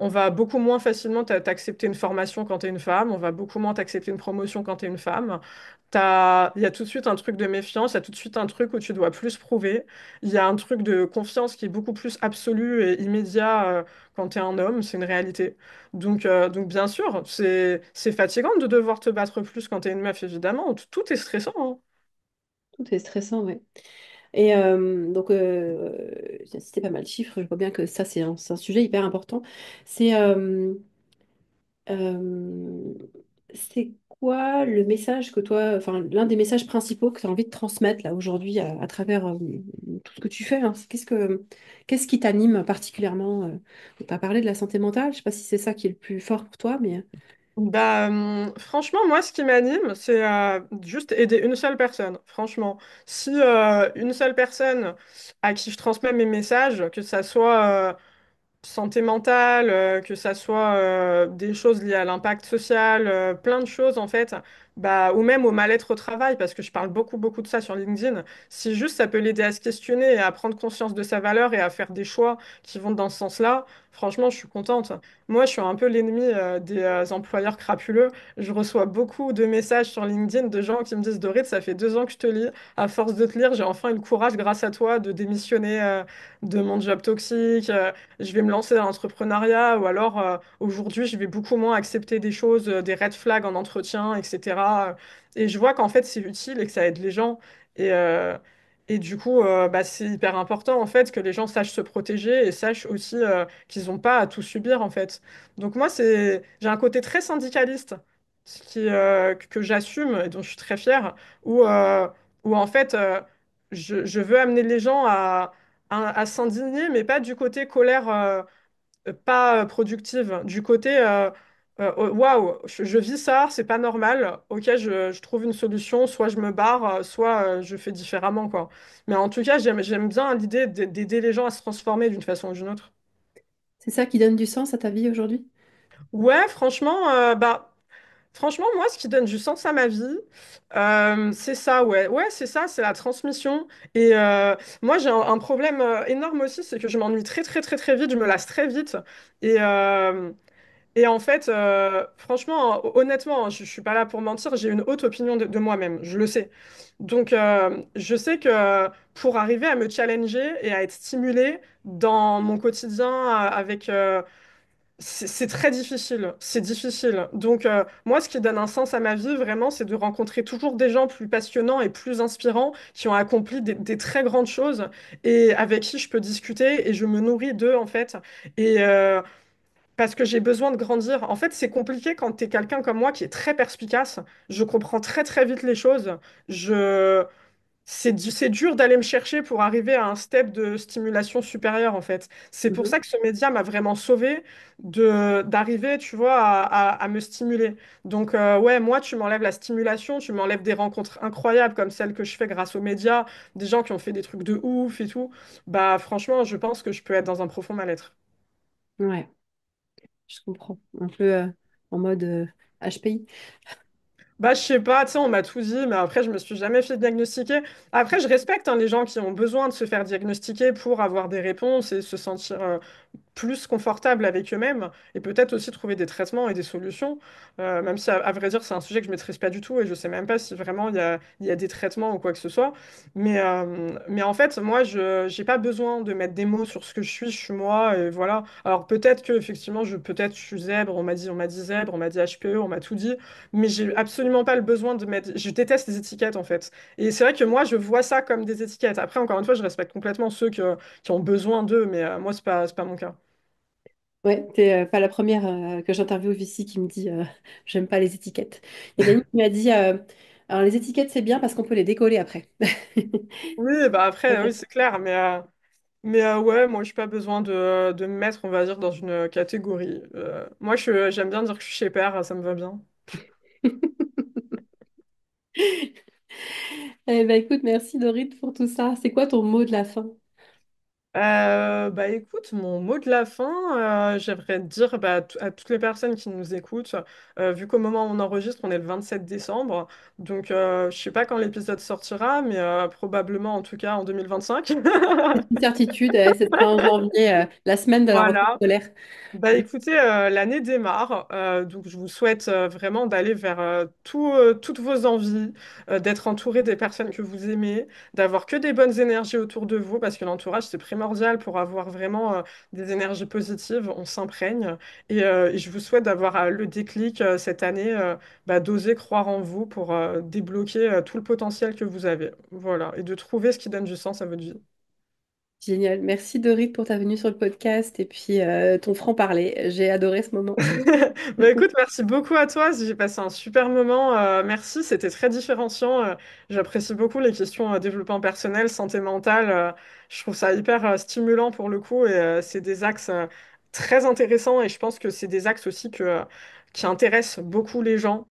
On va beaucoup moins facilement t'accepter une formation quand tu es une femme, on va beaucoup moins t'accepter une promotion quand tu es une femme. Il y a tout de suite un truc de méfiance, il y a tout de suite un truc où tu dois plus prouver. Il y a un truc de confiance qui est beaucoup plus absolu et immédiat quand tu es un homme, c'est une réalité. Donc bien sûr, c'est fatigant de devoir te battre plus quand tu es une meuf, évidemment. Tout est stressant, hein. tout est stressant, ouais. Et donc, j'ai cité pas mal de chiffres, je vois bien que ça, c'est un sujet hyper important. C'est euh, c'est quoi le message que toi, enfin, l'un des messages principaux que tu as envie de transmettre là aujourd'hui à travers tout ce que tu fais, hein. Qu'est-ce qui t'anime particulièrement? Tu as parlé de la santé mentale, je sais pas si c'est ça qui est le plus fort pour toi, mais... Franchement, moi, ce qui m'anime, c'est juste aider une seule personne. Franchement, si une seule personne à qui je transmets mes messages, que ça soit santé mentale, que ça soit des choses liées à l'impact social, plein de choses en fait, bah, ou même au mal-être au travail, parce que je parle beaucoup, beaucoup de ça sur LinkedIn. Si juste ça peut l'aider à se questionner et à prendre conscience de sa valeur et à faire des choix qui vont dans ce sens-là, franchement, je suis contente. Moi, je suis un peu l'ennemi des employeurs crapuleux. Je reçois beaucoup de messages sur LinkedIn de gens qui me disent, Dorit, ça fait 2 ans que je te lis. À force de te lire, j'ai enfin eu le courage, grâce à toi, de démissionner de mon job toxique. Je vais me lancer dans l'entrepreneuriat ou alors aujourd'hui, je vais beaucoup moins accepter des choses, des red flags en entretien, etc. Et je vois qu'en fait, c'est utile et que ça aide les gens. Et, euh, et du coup, bah, c'est hyper important en fait que les gens sachent se protéger et sachent aussi qu'ils n'ont pas à tout subir en fait. Donc moi, j'ai un côté très syndicaliste que j'assume et dont je suis très fière, où, euh, où en fait, je veux amener les gens à s'indigner, mais pas du côté colère pas productive, du côté oh, waouh, je vis ça, c'est pas normal, ok, je trouve une solution, soit je me barre, soit je fais différemment, quoi. Mais en tout cas, j'aime bien l'idée d'aider les gens à se transformer d'une façon ou d'une autre. C'est ça qui donne du sens à ta vie aujourd'hui? Ouais, franchement, franchement, moi, ce qui donne du sens à ma vie, c'est ça, ouais. Ouais, c'est ça, c'est la transmission. Et moi, j'ai un problème énorme aussi, c'est que je m'ennuie très, très, très, très vite, je me lasse très vite. Et, et en fait, franchement, honnêtement, je suis pas là pour mentir, j'ai une haute opinion de moi-même, je le sais. Donc, je sais que pour arriver à me challenger et à être stimulée dans mon quotidien c'est très difficile, c'est difficile. Donc, moi, ce qui donne un sens à ma vie, vraiment, c'est de rencontrer toujours des gens plus passionnants et plus inspirants qui ont accompli des très grandes choses et avec qui je peux discuter et je me nourris d'eux, en fait. Et parce que j'ai besoin de grandir. En fait, c'est compliqué quand tu es quelqu'un comme moi qui est très perspicace. Je comprends très, très vite les choses. Je... c'est dur d'aller me chercher pour arriver à un step de stimulation supérieure, en fait. C'est pour Mhm. ça que ce média m'a vraiment sauvé d'arriver, tu vois, à me stimuler. Donc, ouais, moi, tu m'enlèves la stimulation, tu m'enlèves des rencontres incroyables comme celles que je fais grâce aux médias, des gens qui ont fait des trucs de ouf et tout. Bah, franchement, je pense que je peux être dans un profond mal-être. Ouais, je comprends. Un peu en mode HPI. Bah, je sais pas, tu sais, on m'a tout dit, mais après, je me suis jamais fait diagnostiquer. Après, je respecte hein, les gens qui ont besoin de se faire diagnostiquer pour avoir des réponses et se sentir plus confortables avec eux-mêmes et peut-être aussi trouver des traitements et des solutions. Même si, à vrai dire, c'est un sujet que je maîtrise pas du tout et je sais même pas si vraiment il y a des traitements ou quoi que ce soit. Mais en fait, moi, je j'ai pas besoin de mettre des mots sur ce que je suis moi et voilà. Alors peut-être que effectivement, peut-être je suis zèbre, on m'a dit zèbre, on m'a dit HPE, on m'a tout dit, mais j'ai absolument pas le besoin de mettre. Je déteste les étiquettes en fait. Et c'est vrai que moi, je vois ça comme des étiquettes. Après, encore une fois, je respecte complètement ceux qui ont besoin d'eux, mais moi, c'est pas mon cas. Ouais, t'es pas la première que j'interviewe ici qui me dit j'aime pas les étiquettes. Il y a une amie qui m'a dit alors les étiquettes c'est bien parce qu'on peut les décoller après. Oui, bah après, oui, Ouais. c'est clair, mais ouais, moi, je n'ai pas besoin de me mettre, on va dire, dans une catégorie. Moi, j'aime bien dire que je suis chez Père, ça me va bien. Eh ben, écoute, merci Dorit pour tout ça. C'est quoi ton mot de la fin? Bah écoute, mon mot de la fin, j'aimerais dire bah, à toutes les personnes qui nous écoutent, vu qu'au moment où on enregistre, on est le 27 décembre, donc je sais pas quand l'épisode sortira, mais probablement en tout cas en 2025. C'est une certitude, ce sera en janvier, la semaine de la rentrée Voilà. scolaire. Bah écoutez, l'année démarre, donc je vous souhaite vraiment d'aller vers toutes vos envies, d'être entouré des personnes que vous aimez, d'avoir que des bonnes énergies autour de vous, parce que l'entourage c'est primordial pour avoir vraiment des énergies positives, on s'imprègne, et je vous souhaite d'avoir le déclic cette année, bah, d'oser croire en vous pour débloquer tout le potentiel que vous avez, voilà, et de trouver ce qui donne du sens à votre vie. Génial. Merci Dorit pour ta venue sur le podcast et puis ton franc-parler. J'ai adoré ce moment. Bah écoute, merci beaucoup à toi. J'ai passé un super moment. Merci, c'était très différenciant. J'apprécie beaucoup les questions développement personnel, santé mentale. Je trouve ça hyper stimulant pour le coup et c'est des axes très intéressant et je pense que c'est des axes aussi qui intéressent beaucoup les gens.